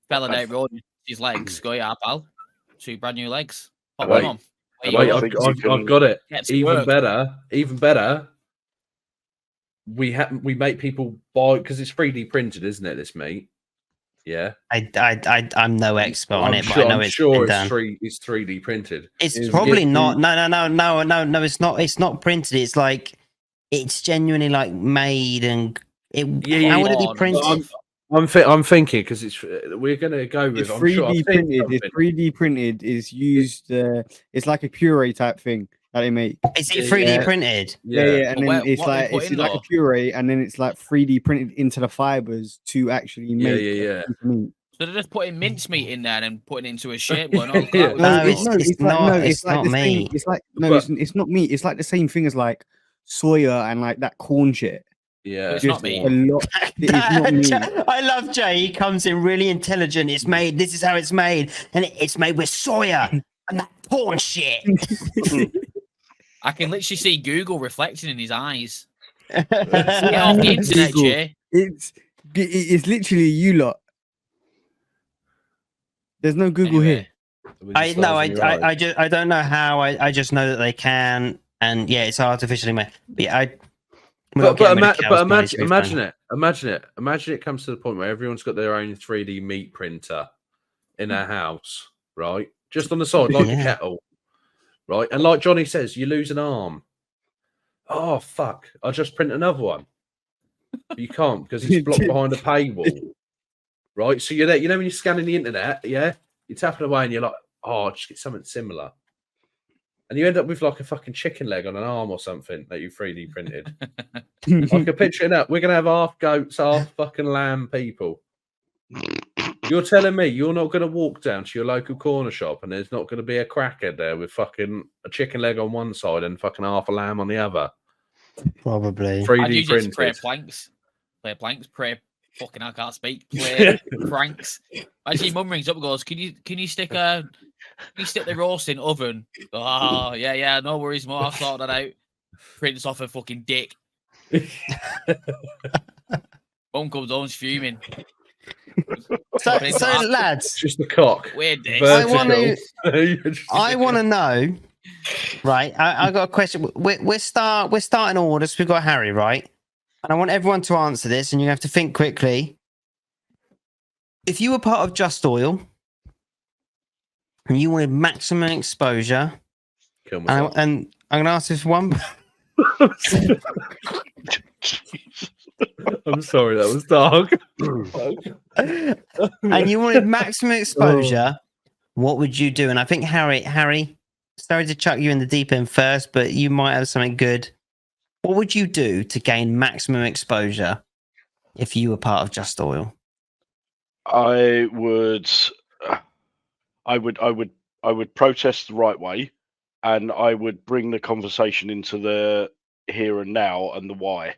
fella down road his legs? Go, yeah, pal. 2 brand new legs. Pop them on. I've got it. Even better. We make people buy because it's 3D printed, isn't it? This meat. Yeah. I'm no expert on it, but I know it's done. It's 3D printed. It's probably not. No. It's not. It's not printed. It's like it's genuinely like made and how would it be printed? I'm thinking because we're gonna go with it's 3D printed. It's 3D printed. Is used. It's like a puree type thing that they make. Is it 3D printed? Yeah. And then it's like a puree, and then it's like 3D printed into the fibers to actually make. Yeah. Meat. So they're just putting mincemeat in there and putting it into a shape. No, it's not meat. It's not meat. It's like the same thing as like soya and like that corn shit. Yeah, but it's not me. It's not me. I love Jay. He comes in really intelligent. It's made. This is how it's made, and it's made with soya and that porn shit. I can literally see Google reflecting in his eyes. Get off the internet, Google. Jay. It's literally you lot. There's no Google here. I don't know how. I just know that they can, and yeah, it's artificially made. But yeah, imagine it. Imagine it comes to the point where everyone's got their own 3D meat printer in their house, right? Just on the side, like a kettle, right? And like Johnny says, you lose an arm. Oh fuck! I'll just print another one. But you can't because it's blocked behind a paywall, right? So you're there. You know when you're scanning the internet, yeah, you're tapping away and you're like, oh, I'll just get something similar. And you end up with like a fucking chicken leg on an arm or something that you 3D printed. I can picture it up. We're going to have half goats, half fucking lamb people. You're telling me you're not going to walk down to your local corner shop and there's not going to be a crackhead there with fucking a chicken leg on one side and fucking half a lamb on the other? Probably. 3D printed. Play planks, pray fucking I can't speak. Play pranks. Actually, mum rings up and goes, Can you stick the roast in oven? Oh, yeah, no worries, Mum, I'll sort that out. Prints off a fucking dick. Mum comes home, she's fuming. So lads, just the cock. Weird days. I want to know. Right, I got a question. We're starting orders. We've got Harry, right? And I want everyone to answer this, and you have to think quickly. If you were part of Just Oil and you wanted maximum exposure, and I'm going to ask this one. I'm sorry, that was dark. And you wanted maximum exposure, what would you do? And I think Harry, sorry to chuck you in the deep end first, but you might have something good. What would you do to gain maximum exposure if you were part of Just Oil? I would protest the right way, and I would bring the conversation into the here and now and the why.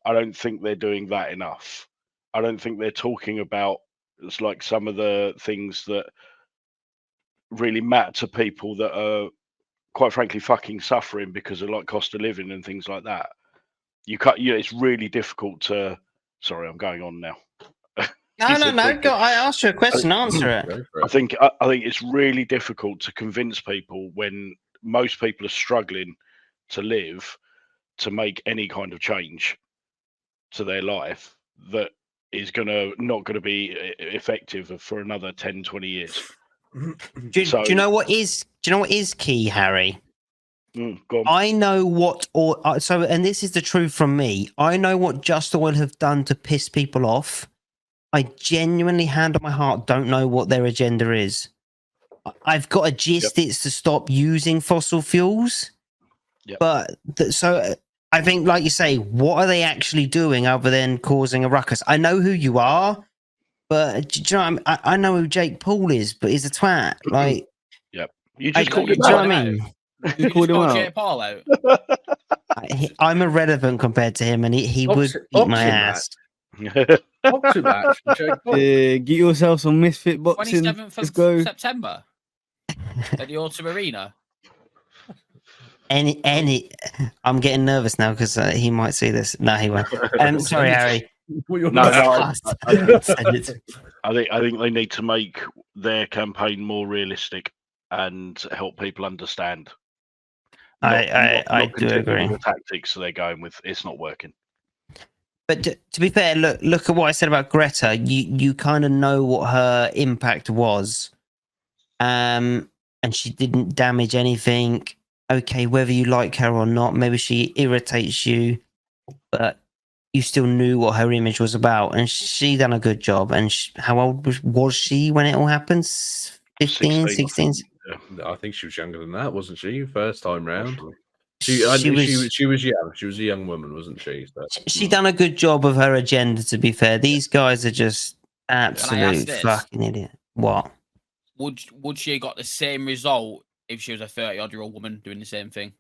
I don't think they're doing that enough. I don't think they're talking about it's like some of the things that really matter to people that are quite frankly fucking suffering because of like cost of living and things like that. It's really difficult to. Sorry, I'm going on now. No. Go. I asked you a question. Answer it. I think it's really difficult to convince people when most people are struggling to live to make any kind of change to their life that is not going to be effective for another 10, 20 years. Do you know what is key, Harry? Go on. I know and this is the truth from me. I know what Just Oil have done to piss people off. I genuinely, hand on my heart, don't know what their agenda is. I've got a gist. It's to stop using fossil fuels. Yep. But I think, like you say, what are they actually doing other than causing a ruckus? I know who you are, but do you know what I mean? I know who Jake Paul is, but he's a twat. Like, yep, you just called him out. Do you know what I mean? You called Jake Paul out. I'm irrelevant compared to him, and he would eat my ass. Boxing match, Jake Paul. Get yourself some Misfit boxing. 27th of September at the Autumn Arena. I'm getting nervous now because he might see this. No, he won't. Sorry, Harry. I think they need to make their campaign more realistic and help people understand. I do agree. The tactics they're going with, it's not working. But to be fair, look at what I said about Greta. You kind of know what her impact was, and she didn't damage anything. Okay, whether you like her or not, maybe she irritates you, but you still knew what her image was about, and she done a good job. And how old was she when it all happened? 15, 16? I think she was younger than that, wasn't she? First time round. She was young. She was a young woman, wasn't she? So. She done a good job of her agenda, to be fair. These guys are just absolute fucking idiot. What? Would she have got the same result if she was a 30-odd-year-old woman doing the same thing?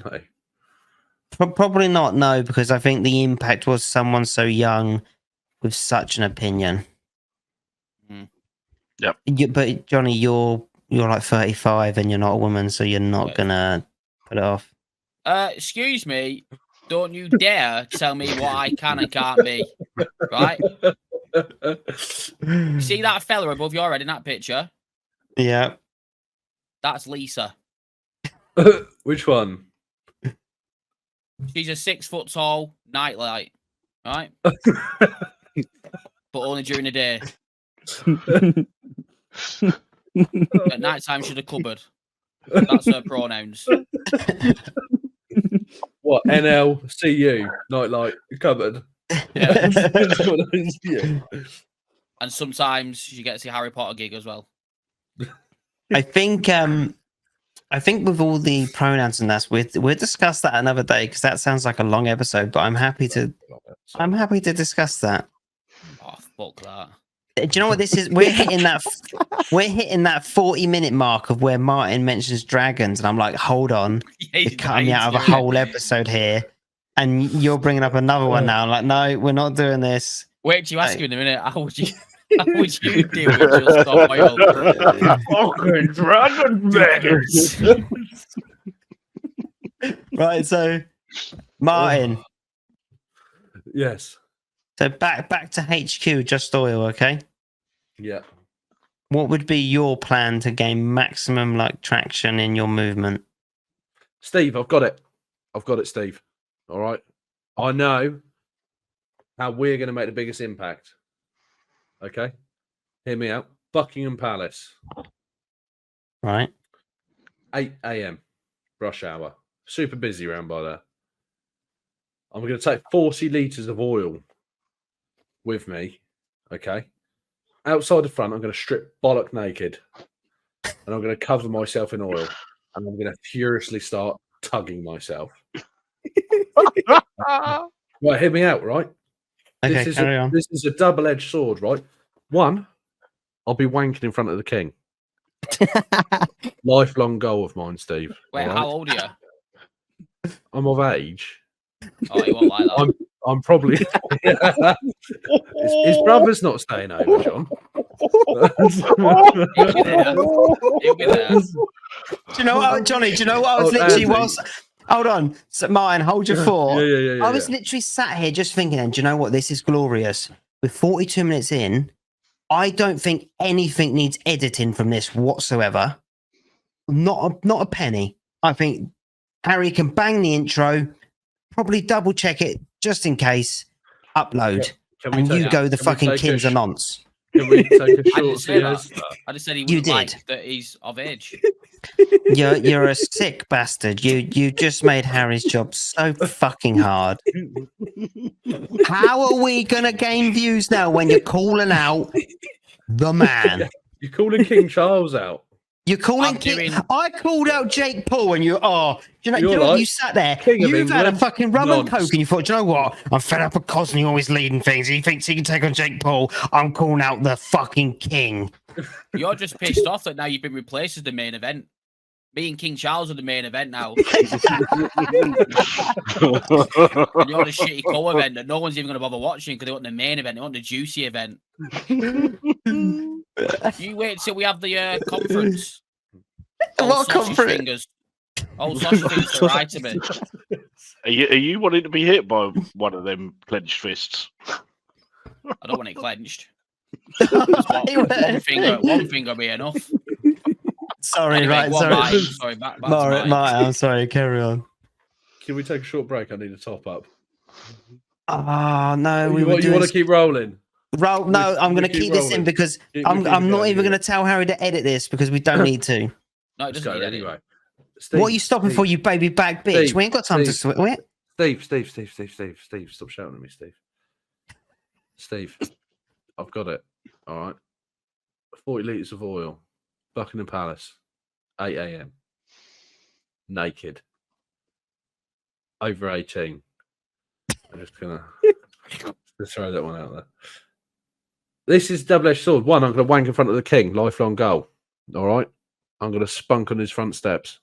No. Probably not. No, because I think the impact was someone so young with such an opinion. Yep. But Johnny, you're like 35 and you're not a woman, so you're not gonna put it off. Excuse me. Don't you dare tell me what I can and can't be. Right? You see that fella above your head in that picture? Yeah. That's Lisa. Which one? She's a 6 foot tall nightlight, right? But only during the day. At night time, she's a cupboard. That's her pronouns. What? NLCU? Nightlight cupboard. Yeah. Yeah. And sometimes she gets the Harry Potter gig as well. I think with all the pronouns and that, we'll discuss that another day because that sounds like a long episode. But I'm happy to discuss that. Oh, fuck that. Do you know what this is? We're hitting that 40-minute mark of where Martin mentions dragons, and I'm like, hold on, you're cutting me out of a whole episode here, and you're bringing up another one now. I'm like, no, we're not doing this. Wait till you ask him in a minute. How would you deal with just stop oil? Fucking dragon bears. Right, so Martin. Yes. So back to HQ, just oil, okay? Yeah. What would be your plan to gain maximum traction in your movement? Steve, I've got it, Steve. All right. I know how we're going to make the biggest impact. Okay? Hear me out. Buckingham Palace. Right. 8 a.m. rush hour. Super busy around by there. I'm going to take 40 litres of oil with me. Okay? Outside the front, I'm going to strip bollock naked. And I'm going to cover myself in oil. And I'm going to furiously start tugging myself. Right, hear me out, right? Okay, carry on. This is a double-edged sword, right? One, I'll be wanking in front of the king. Lifelong goal of mine, Steve. Wait, right? how old are you? I'm of age. Oh, you won't like that. I'm probably. His brother's not staying over, John. He'll be there. Do you know what, Johnny? Do you know what I was literally whilst? Hold on, so, Martin, hold your thought. Yeah, I was literally sat here just thinking, and do you know what? This is glorious. We're 42 minutes in. I don't think anything needs editing from this whatsoever. Not a penny. I think Harry can bang the intro, probably double check it just in case, upload, and you go the fucking kings and nonce. Can we take a short I just said he would like that he's of age. You're a sick bastard. You just made Harry's job so fucking hard. How are we gonna gain views now when you're calling out the man? You're calling King Charles out. You're calling King. I called out Jake Paul, and you sat there. You've had a fucking rum and coke, and you thought, do you know what? I'm fed up of Cosney always leading things. He thinks he can take on Jake Paul. I'm calling out the fucking king. You're just pissed off that now you've been replaced as the main event. Me and King Charles are the main event now. And you're the shitty co-event that no one's even going to bother watching because they want the main event. They want the juicy event. You wait till we have the conference. What conference? Fingers. Old sausage fingers to right to me. Are you wanting to be hit by one of them clenched fists? I don't want it clenched. One finger be enough. Sorry, anyway, sorry. Sorry, back Martin, I'm sorry. Carry on. Can we take a short break? I need a top up. Oh no, you want to keep rolling? No, I'm going to keep this in because I'm not even going to tell Harry to edit this because we don't need to. No, it doesn't need anyway. Steve, what are you stopping for, you baby back bitch? Steve, we ain't got time to sweat. Steve, stop shouting at me, Steve. Steve, I've got it. All right. 40 litres of oil. Buckingham Palace. 8 a.m. Naked. Over 18. I'm just going to throw that one out there. This is double-edged sword. One, I'm going to wank in front of the king. Lifelong goal. All right. I'm going to spunk on his front steps.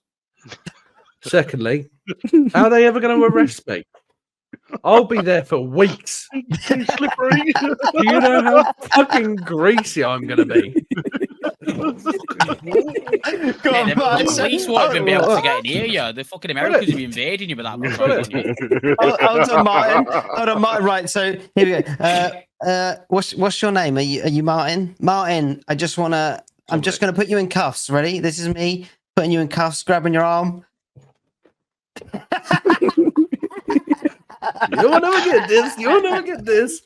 Secondly, how are they ever going to arrest me? I'll be there for weeks. Slippery. Do you know how fucking greasy I'm going to be? The police won't even be able to get near you. The fucking Americans will be invading you with that. Hold on, Martin. Right, so here we go. What's your name? Are you Martin? Martin, I'm just gonna put you in cuffs. Ready? This is me putting you in cuffs, grabbing your arm. You'll never get this. You'll never get this.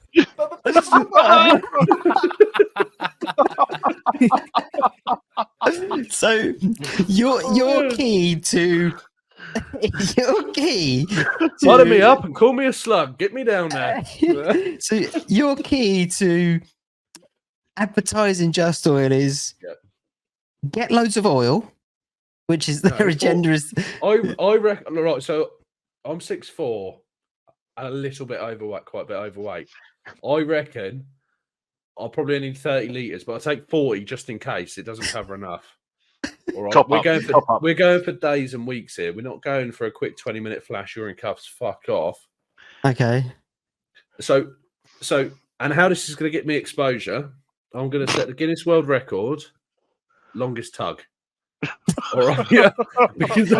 So your key to Butter me up and call me a slug. Get me down there. So your key to advertising Just Oil is get loads of oil, which is their agenda. Is I reckon. Right, so I'm 6'4", and a little bit overweight, quite a bit overweight. I reckon I'll probably need 30 litres, but I'll take 40 just in case it doesn't cover enough. All right, we're going for days and weeks here. We're not going for a quick 20-minute flash. You're in cuffs. Fuck off. Okay. So, and how this is going to get me exposure? I'm going to set the Guinness World Record longest tug. All right, yeah. Because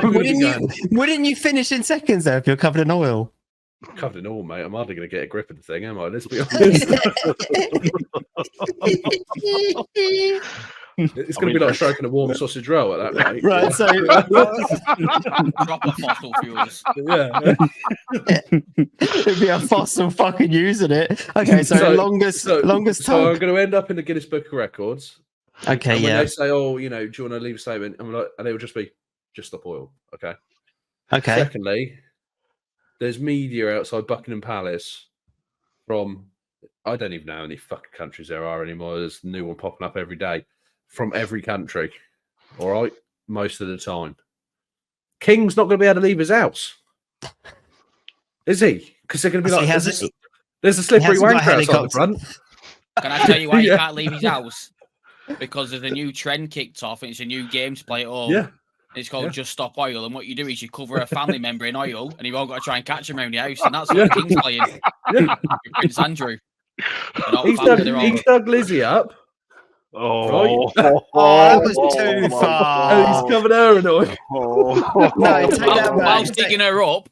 wouldn't you finish in seconds though if you're covered in oil? Covered in oil, mate. I'm hardly going to get a grip of the thing, am I? Let's be honest. It's going to be like stroking a warm sausage roll at that rate. Right, so proper fossil fuels. Yeah. It'd be a fossil fucking using it. Okay, so longest So time. I'm going to end up in the Guinness Book of Records. Okay, and when yeah. they say, "Oh, do you want to leave a statement?" I'm like, and it will just be, "Just stop oil." Okay. Okay. Secondly, there's media outside Buckingham Palace from I don't even know how many fucking countries there are anymore. There's a new one popping up every day from every country. All right, most of the time. King's not going to be able to leave his house, is he? Because they're going to be like, there's a slippery wanker outside the front. Can I tell you why he can't leave his house? Because there's a new trend kicked off and it's a new game to play at home. Yeah. It's called Just Stop Oil. And what you do is you cover a family member in oil and you've all got to try and catch him around the house. And that's what the King's playing. Yeah. Prince Andrew. He's dug Lizzie up. Oh, right? That was too far. And he's covered her in oil. No, take that back. Whilst digging her up,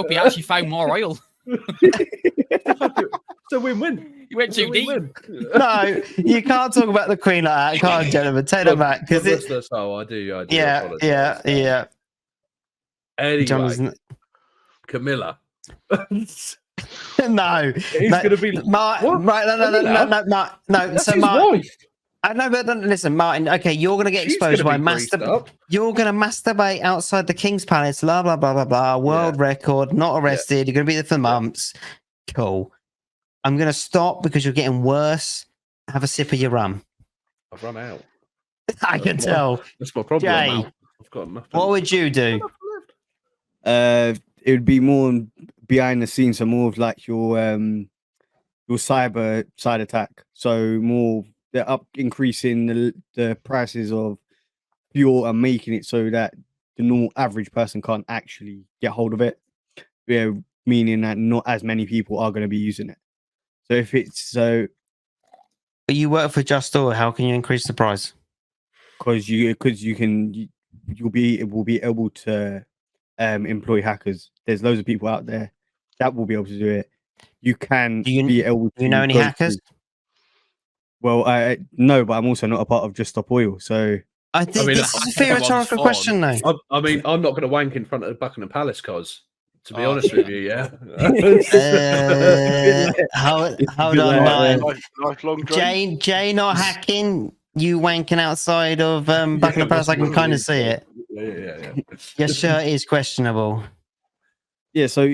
he actually found more oil. It's a win-win. You went too deep. No, you can't talk about the Queen like that, can't you, gentlemen? Take that back. Because I do. Yeah. Anyway, Camilla. No, He's going to be Martin. Right? No. That's so his Martin, wife. I know, but listen, Martin. Okay, you're going to get exposed by masturbate. You're going to masturbate outside the King's Palace. Blah blah blah blah blah. World record. Not arrested. You're going to be there for months. Cool. I'm going to stop because you're getting worse. Have a sip of your rum. I've run out. I can tell. That's my problem. Jay, I've got nothing. what would you do? It would be more behind the scenes, so more of like your cyber side attack. So more they're increasing the prices of fuel and making it so that the normal average person can't actually get hold of it. Yeah, meaning that not as many people are going to be using it. So if it's so, But you work for Just Oil. How can you increase the price? Because you'll be able to employ hackers. There's loads of people out there that will be able to do it. You can be able to. Do you know any hackers? Well, no, but I'm also not a part of Just Stop Oil, so. This is a fair rhetorical question, though. I mean, I'm not going to wank in front of Buckingham Palace, cause to be honest with you, yeah. Hold on, lifelong Jay not hacking. You wanking outside of Buckingham Palace. I can kind of see it. Yeah. Your shirt is questionable. Yeah, so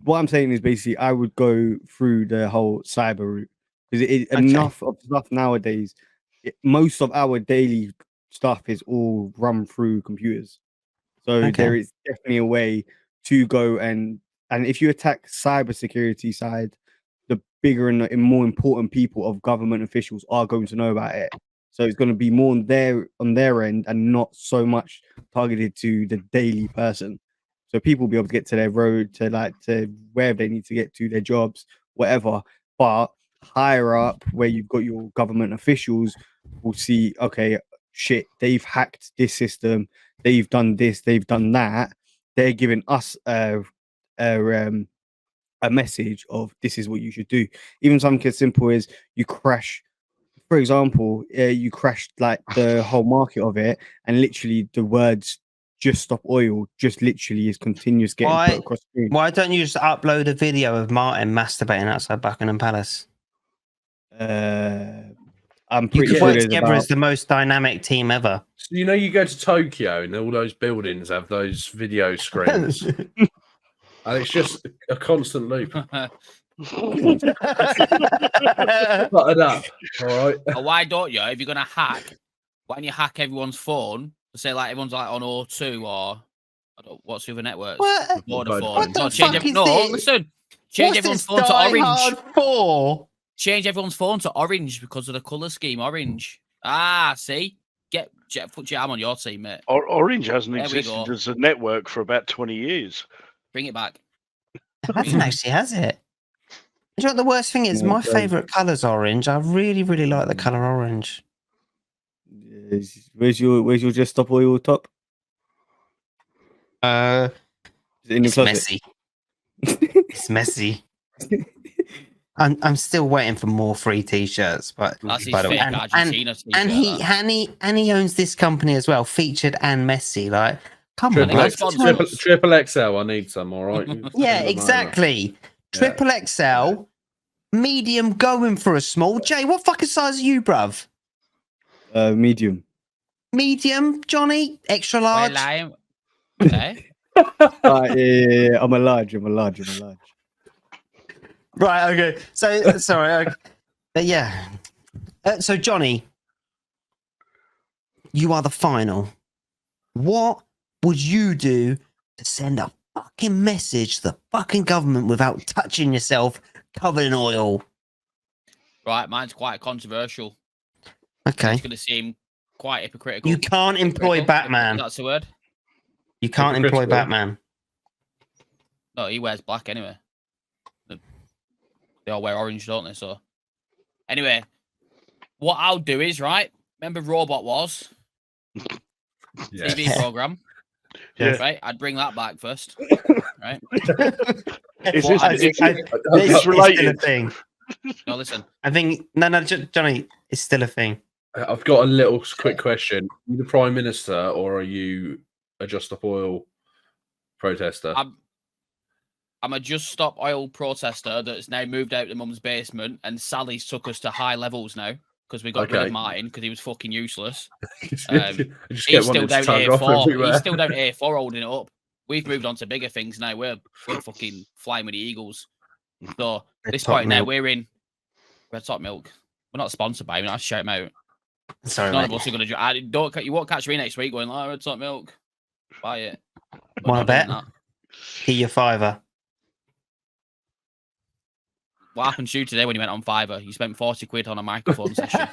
what I'm saying is basically I would go through the whole cyber route because enough of stuff nowadays. Most of our daily stuff is all run through computers, so there is definitely a way to go and if you attack cybersecurity side, the bigger and more important people of government officials are going to know about it. So it's going to be more on their end and not so much targeted to the daily person. So people will be able to get to their road, to wherever they need to get to, their jobs, whatever. But higher up, where you've got your government officials, will see, okay, shit, they've hacked this system, they've done this, they've done that. They're giving us a message of this is what you should do. Even something as simple as you crash. For example, you crashed like the whole market of it, and literally the words "just stop oil" just literally is continuous getting put across screen. Why don't you just upload a video of Martin masturbating outside Buckingham Palace? I'm pretty sure work together as the most dynamic team ever. So you go to Tokyo and all those buildings have those video screens, and it's just a constant loop. Button up, all right. Why don't you? If you're gonna hack, why don't you hack everyone's phone? Say like everyone's like on O2 or what's the other networks? What? Vodafone. What the fuck is this? Listen. Change everyone's phone to orange. For? Change everyone's phone to orange because of the colour scheme. Orange. See? Put Jam on your team, mate. Orange hasn't existed as a network for about 20 years. Bring it back. It hasn't actually, has it? Do you know what the worst thing is? My favourite colour's orange. I really, really like the colour orange. Where's your just stop oil top? It's messy. It's messy. I'm still waiting for more free t-shirts, but that's his by the way, and he owns this company as well, Featured and Messy. Like, come on, triple XL. I need some. All right. Yeah, exactly. Triple XL, medium going for a small. Jay, what fucking size are you, bruv? Medium. Medium, Johnny. Extra large. Okay. Yeah. I'm a large. Right, okay. So, sorry. Yeah. So, Johnny, you are the final. What would you do to send a fucking message to the fucking government without touching yourself covered in oil? Right, mine's quite controversial. Okay. It's going to seem quite hypocritical. You can't employ Batman. That's the word. You can't employ Batman. No, he wears black anyway. They all wear orange, don't they? So, anyway, what I'll do is, right, remember Robot Wars? TV program. Yeah. Right? I'd bring that back first. Right? It's related. Still a thing. No, listen. I think, no, Johnny, it's still a thing. I've got a little quick question. Are you the Prime Minister or are you a Just Stop Oil protester? I'm a Just Stop Oil protester that's now moved out to Mum's basement, and Sally's took us to high levels now because we got rid of Martin because he was fucking useless. He's still down A4. He's still down A4 holding it up. We've moved on to bigger things now. We're fucking flying with the Eagles. So at this point now, we're in Red Top Milk. We're not sponsored by him. I shout him out. Sorry, none of us are going to. You won't catch me next week going, Red Top Milk. Buy it. Want to bet? Get your $5. What happened to you today when you went on Fiverr? You spent 40 quid on a microphone session.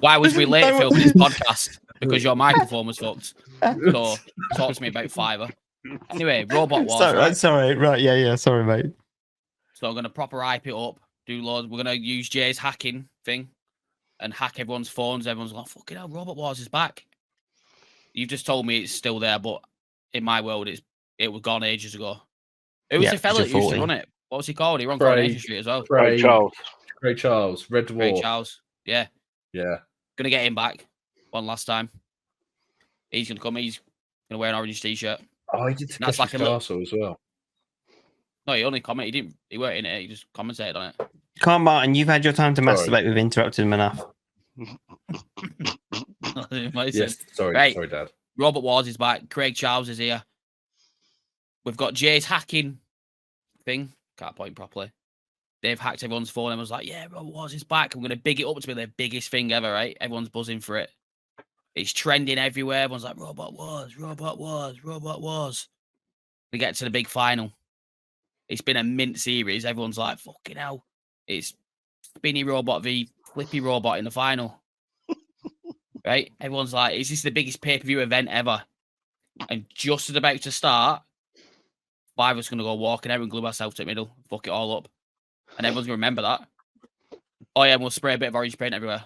Why was we late filming this podcast? Because your microphone was fucked. So talk to me about Fiverr. Anyway, Robot Wars. Sorry. Right. Yeah. Sorry, mate. So I'm going to proper hype it up. Do loads. We're going to use Jay's hacking thing and hack everyone's phones. Everyone's like, fucking hell, Robot Wars is back. You've just told me it's still there, but in my world, it was gone ages ago. Who was the fella that used to run it? What was he called? He ran Coronation Street as well. Ray Charles. Ray Charles. Red Dwarf. Ray Charles. Yeah. Yeah. Gonna get him back one last time. He's gonna come. He's gonna wear an orange t-shirt. Oh, he did that's like a Castle as well. No, he only commented. He weren't in it. He just commentated on it. Come on, Martin. You've had your time to masturbate. We've interrupted him enough. Yes. Sorry. Right. Sorry, Dad. Robert Wars is back. Craig Charles is here. We've got Jay's hacking thing. Can't point properly. They've hacked everyone's phone and was like, yeah, Robot Wars is back. I'm going to big it up to be the biggest thing ever, right? Everyone's buzzing for it. It's trending everywhere. Everyone's like, Robot Wars, Robot Wars, Robot Wars. We get to the big final. It's been a mint series. Everyone's like, fucking hell. It's Spinny Robot v Flippy robot in the final. Right? Everyone's like, is this the biggest pay-per-view event ever? And just as about to start, 5 of us going to go walking out and glue ourselves to the middle, fuck it all up. And everyone's going to remember that. Oh, yeah, and we'll spray a bit of orange paint everywhere.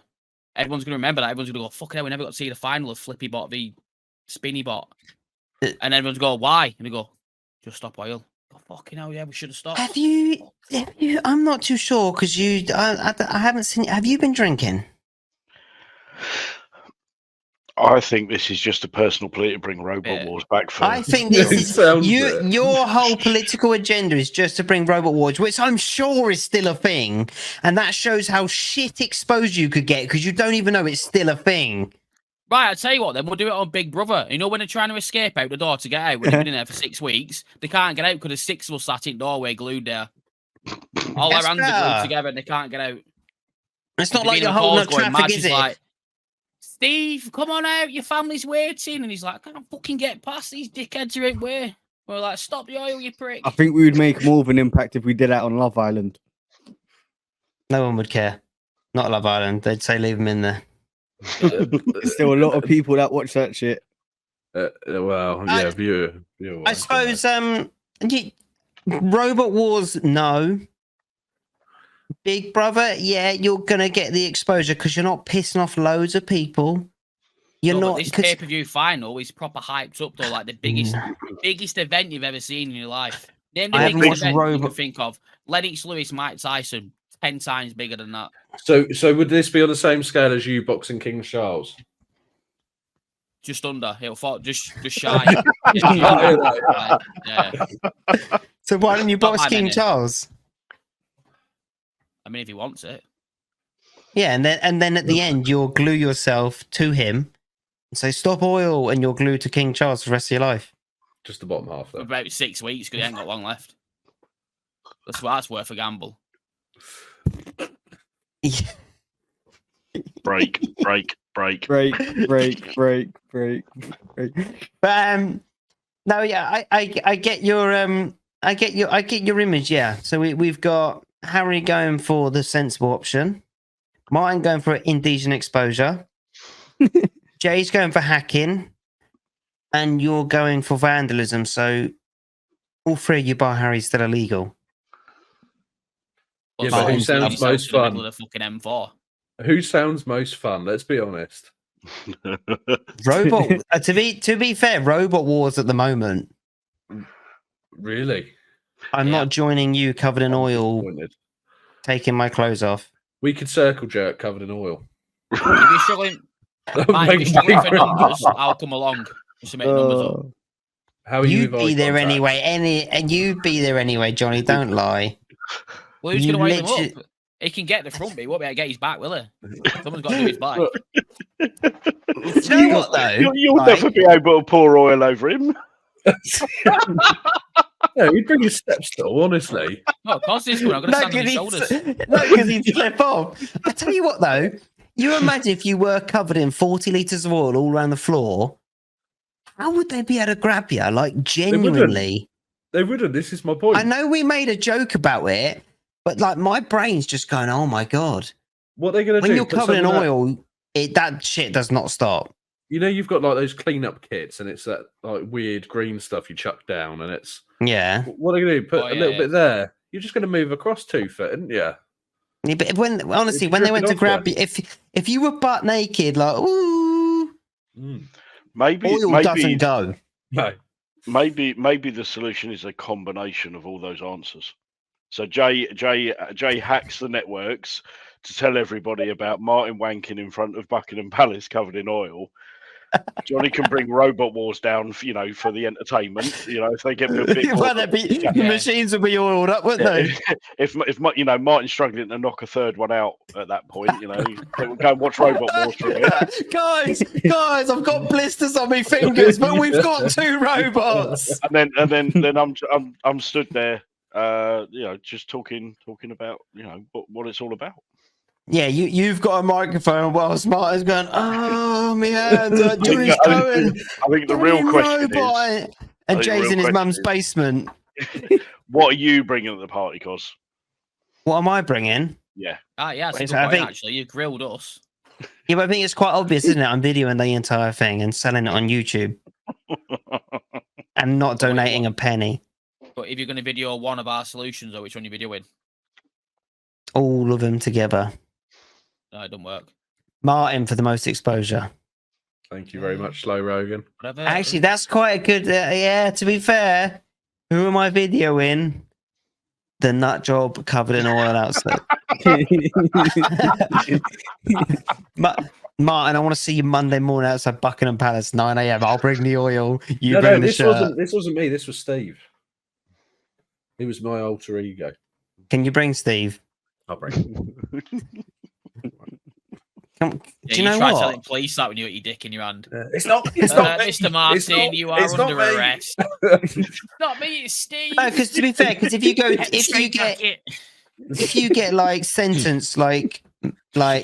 Everyone's going to remember that. Everyone's going to go, fuck it, we never got to see the final of Flippy Bot v Spinny Bot. And everyone's going, why? And they go, just stop oil. Oh, fucking hell, yeah, we should have stopped. Have you I'm not too sure because I haven't seen. Have you been drinking? I think this is just a personal plea to bring Robot Wars back for. I think this is your whole political agenda is just to bring Robot Wars, which I'm sure is still a thing, and that shows how shit exposed you could get because you don't even know it's still a thing. Right, I'll tell you what, then we'll do it on Big Brother. You know when they're trying to escape out the door to get out, when they've been in there for 6 weeks, they can't get out because there's 6 of us sat in doorway glued there. All their hands are glued together and they can't get out. It's not like you're holding up traffic, is it? Like, Steve, come on out, your family's waiting. And he's like, I can't fucking get past, these dickheads are in way. We're like, stop the oil, you prick. I think we would make more of an impact if we did that on Love Island. No one would care. Not Love Island. They'd say leave them in there. Still a lot of people that watch that shit. Viewer. I suppose Robot Wars, no. Big Brother, yeah, you're gonna get the exposure because you're not pissing off loads of people. You're not. This pay-per-view final is proper hyped up though, like the biggest event you've ever seen in your life. Name the biggest event you can think of. Lennox Lewis, Mike Tyson, 10 times bigger than that. So would this be on the same scale as you boxing King Charles? Just under. He'll fall just shy. Yeah. So why don't you box King Charles? I mean, if he wants it. Yeah, and then at the end you'll glue yourself to him and say stop oil, and you're glued to King Charles for the rest of your life. Just the bottom half, though. About 6 weeks because he ain't got long left. That's worth a gamble. Yeah. Break. But no, yeah, I get your I get your image, yeah. So we've got Harry going for the sensible option, Martin going for indecent exposure, Jay's going for hacking, and you're going for vandalism. So all 3 of you bar Harry's still illegal. Yeah, but who sounds most fun? The fucking M4. Who sounds most fun? Let's be honest. Robot. To be fair, Robot Wars at the moment. Really? I'm not joining you covered in oil, taking my clothes off. We could circle jerk covered in oil. If you're struggling, for numbers, I'll come along just to make numbers up. How are you'd be there anyway? And you'd be there anyway, Johnny. Don't lie. Well, who's going to weigh him up? He can get the front, but he won't be able to get his back, will he? Someone's got to do his back. You know what, though? You'll never be able to pour oil over him. Yeah, he'd bring his steps still, honestly. No, of course he's going. I'm going to stand on his shoulders. No, because he'd slip off. I tell you what, though. You imagine if you were covered in 40 litres of oil all around the floor, how would they be able to grab you? Like, genuinely. They wouldn't. This is my point. I know we made a joke about it, but like my brain's just going, oh my God. What are they going to do? When you're covered in oil, that shit does not stop. You know, you've got like those cleanup kits and it's that like weird green stuff you chuck down and it's. Yeah. What are they going to do? Put a little bit there. You're just going to move across 2 foot, aren't you? Yeah, but when they went to grab you, if you were butt naked, like, ooh. Maybe oil doesn't go. No. Maybe the solution is a combination of all those answers. So Jay hacks the networks to tell everybody about Martin wanking in front of Buckingham Palace covered in oil. Johnny can bring Robot Wars down, for the entertainment. If they get a bit the machines would be oiled up, wouldn't they? If Martin's struggling to knock a third one out at that point, they would go and watch Robot Wars for a bit. Guys, I've got blisters on my fingers, but we've got 2 robots. And then I'm stood there, just talking about what it's all about. Yeah, you've got a microphone whilst Martin's going, oh, my hands, Johnny's going. I think the real question is... And Jay's in his mum's basement. What are you bringing at the party, Cos? What am I bringing? Yeah. Yeah, Wait, it's so I think- actually. You grilled us. Yeah, but I think it's quite obvious, isn't it? I'm videoing the entire thing and selling it on YouTube and not But wait, donating what- a penny. But if you're going to video one of our solutions, or which one are you videoing? All of them together. No, it doesn't work. Martin for the most exposure. Thank you very much, Slow Rogan. Whatever. Actually, that's quite a good. Yeah, to be fair, who am I videoing? The nut job covered in oil outside. Martin, I want to see you Monday morning outside Buckingham Palace, 9 a.m. I'll bring the oil. You bring the shirt. This wasn't me. This was Steve. He was my alter ego. Can you bring Steve? I'll bring him. Do you know tried what? telling police that when you got your dick in your hand. It's not. It's not me. Mr. Martin, you are under arrest. Not me, it's Steve. No, because to be fair, because if you get like sentenced like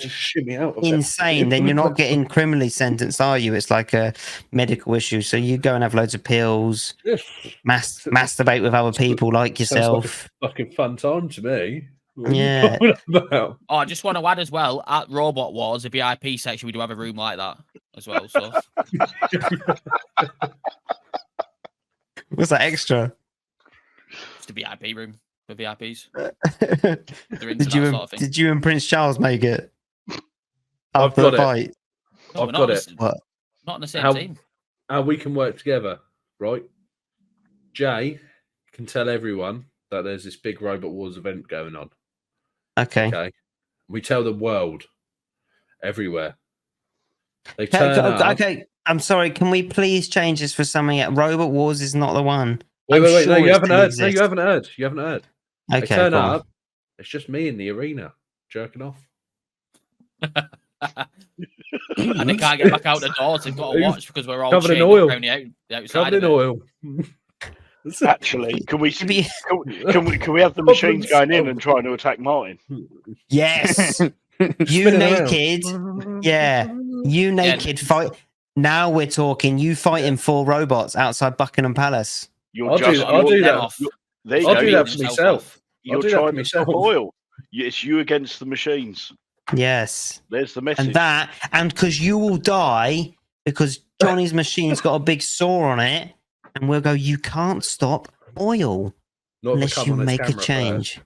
shimmy out of insane, then you're not getting criminally sentenced, are you? It's like a medical issue. So you go and have loads of pills, masturbate with other people like yourself. Like a fucking fun time to me. Yeah. Oh, I just want to add as well, at Robot Wars, the VIP section, we do have a room like that as well. So What's that extra? it's the VIP room for VIPs. Did you and Prince Charles make it? I've After got the fight? No, I've got it. What? Not in the same team. How we can work together, right? Jay can tell everyone that there's this big Robot Wars event going on. Okay. We tell the world everywhere. They turn up. Okay. I'm sorry. Can we please change this for something? Robot Wars is not the one. Wait. Sure No, you it haven't still heard. exists. No, you haven't heard. You haven't heard. Okay. They turn go on. up. It's just me in the arena jerking off. And they can't get back out the doors. They've got to watch because we're all Covered in chained oil. up around the outside Covered in of it. oil. Actually, can we Maybe- can we have the machines going in and trying to attack Martin? Yes. You Spinning naked. around. Yeah. You naked fight. Now we're talking. You fighting 4 robots outside Buckingham Palace. You're I'll do that. Off. There you I'll go. do that for myself. You're I'll do that trying for to myself. stop oil. It's you against the machines. Yes. There's the message. And because you will die because Johnny's machine's got a big saw on it, and we'll go, you can't stop oil Not unless become you on this make a camera change.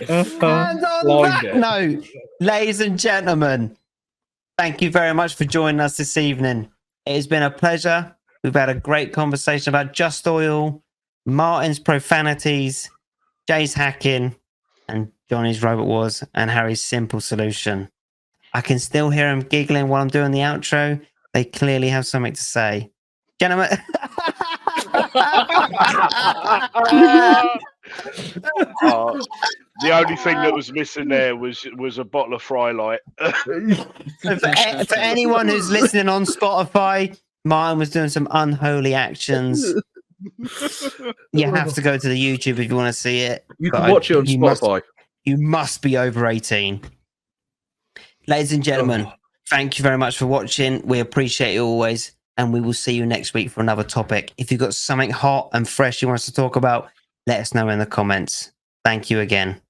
And on Blind that it. note, ladies and gentlemen, thank you very much for joining us this evening. It has been a pleasure. We've had a great conversation about Just Oil, Martin's profanities, Jay's hacking, and Johnny's Robot Wars, and Harry's simple solution. I can still hear him giggling while I'm doing the outro. They clearly have something to say. Gentlemen. The only thing that was missing there was a bottle of Fry Light. For anyone who's listening on Spotify, Martin was doing some unholy actions. You have to go to the YouTube if you want to see it. You can watch it on Spotify. You must be over 18. Ladies and gentlemen, thank you very much for watching. We appreciate you always. And we will see you next week for another topic. If you've got something hot and fresh you want us to talk about, let us know in the comments. Thank you again.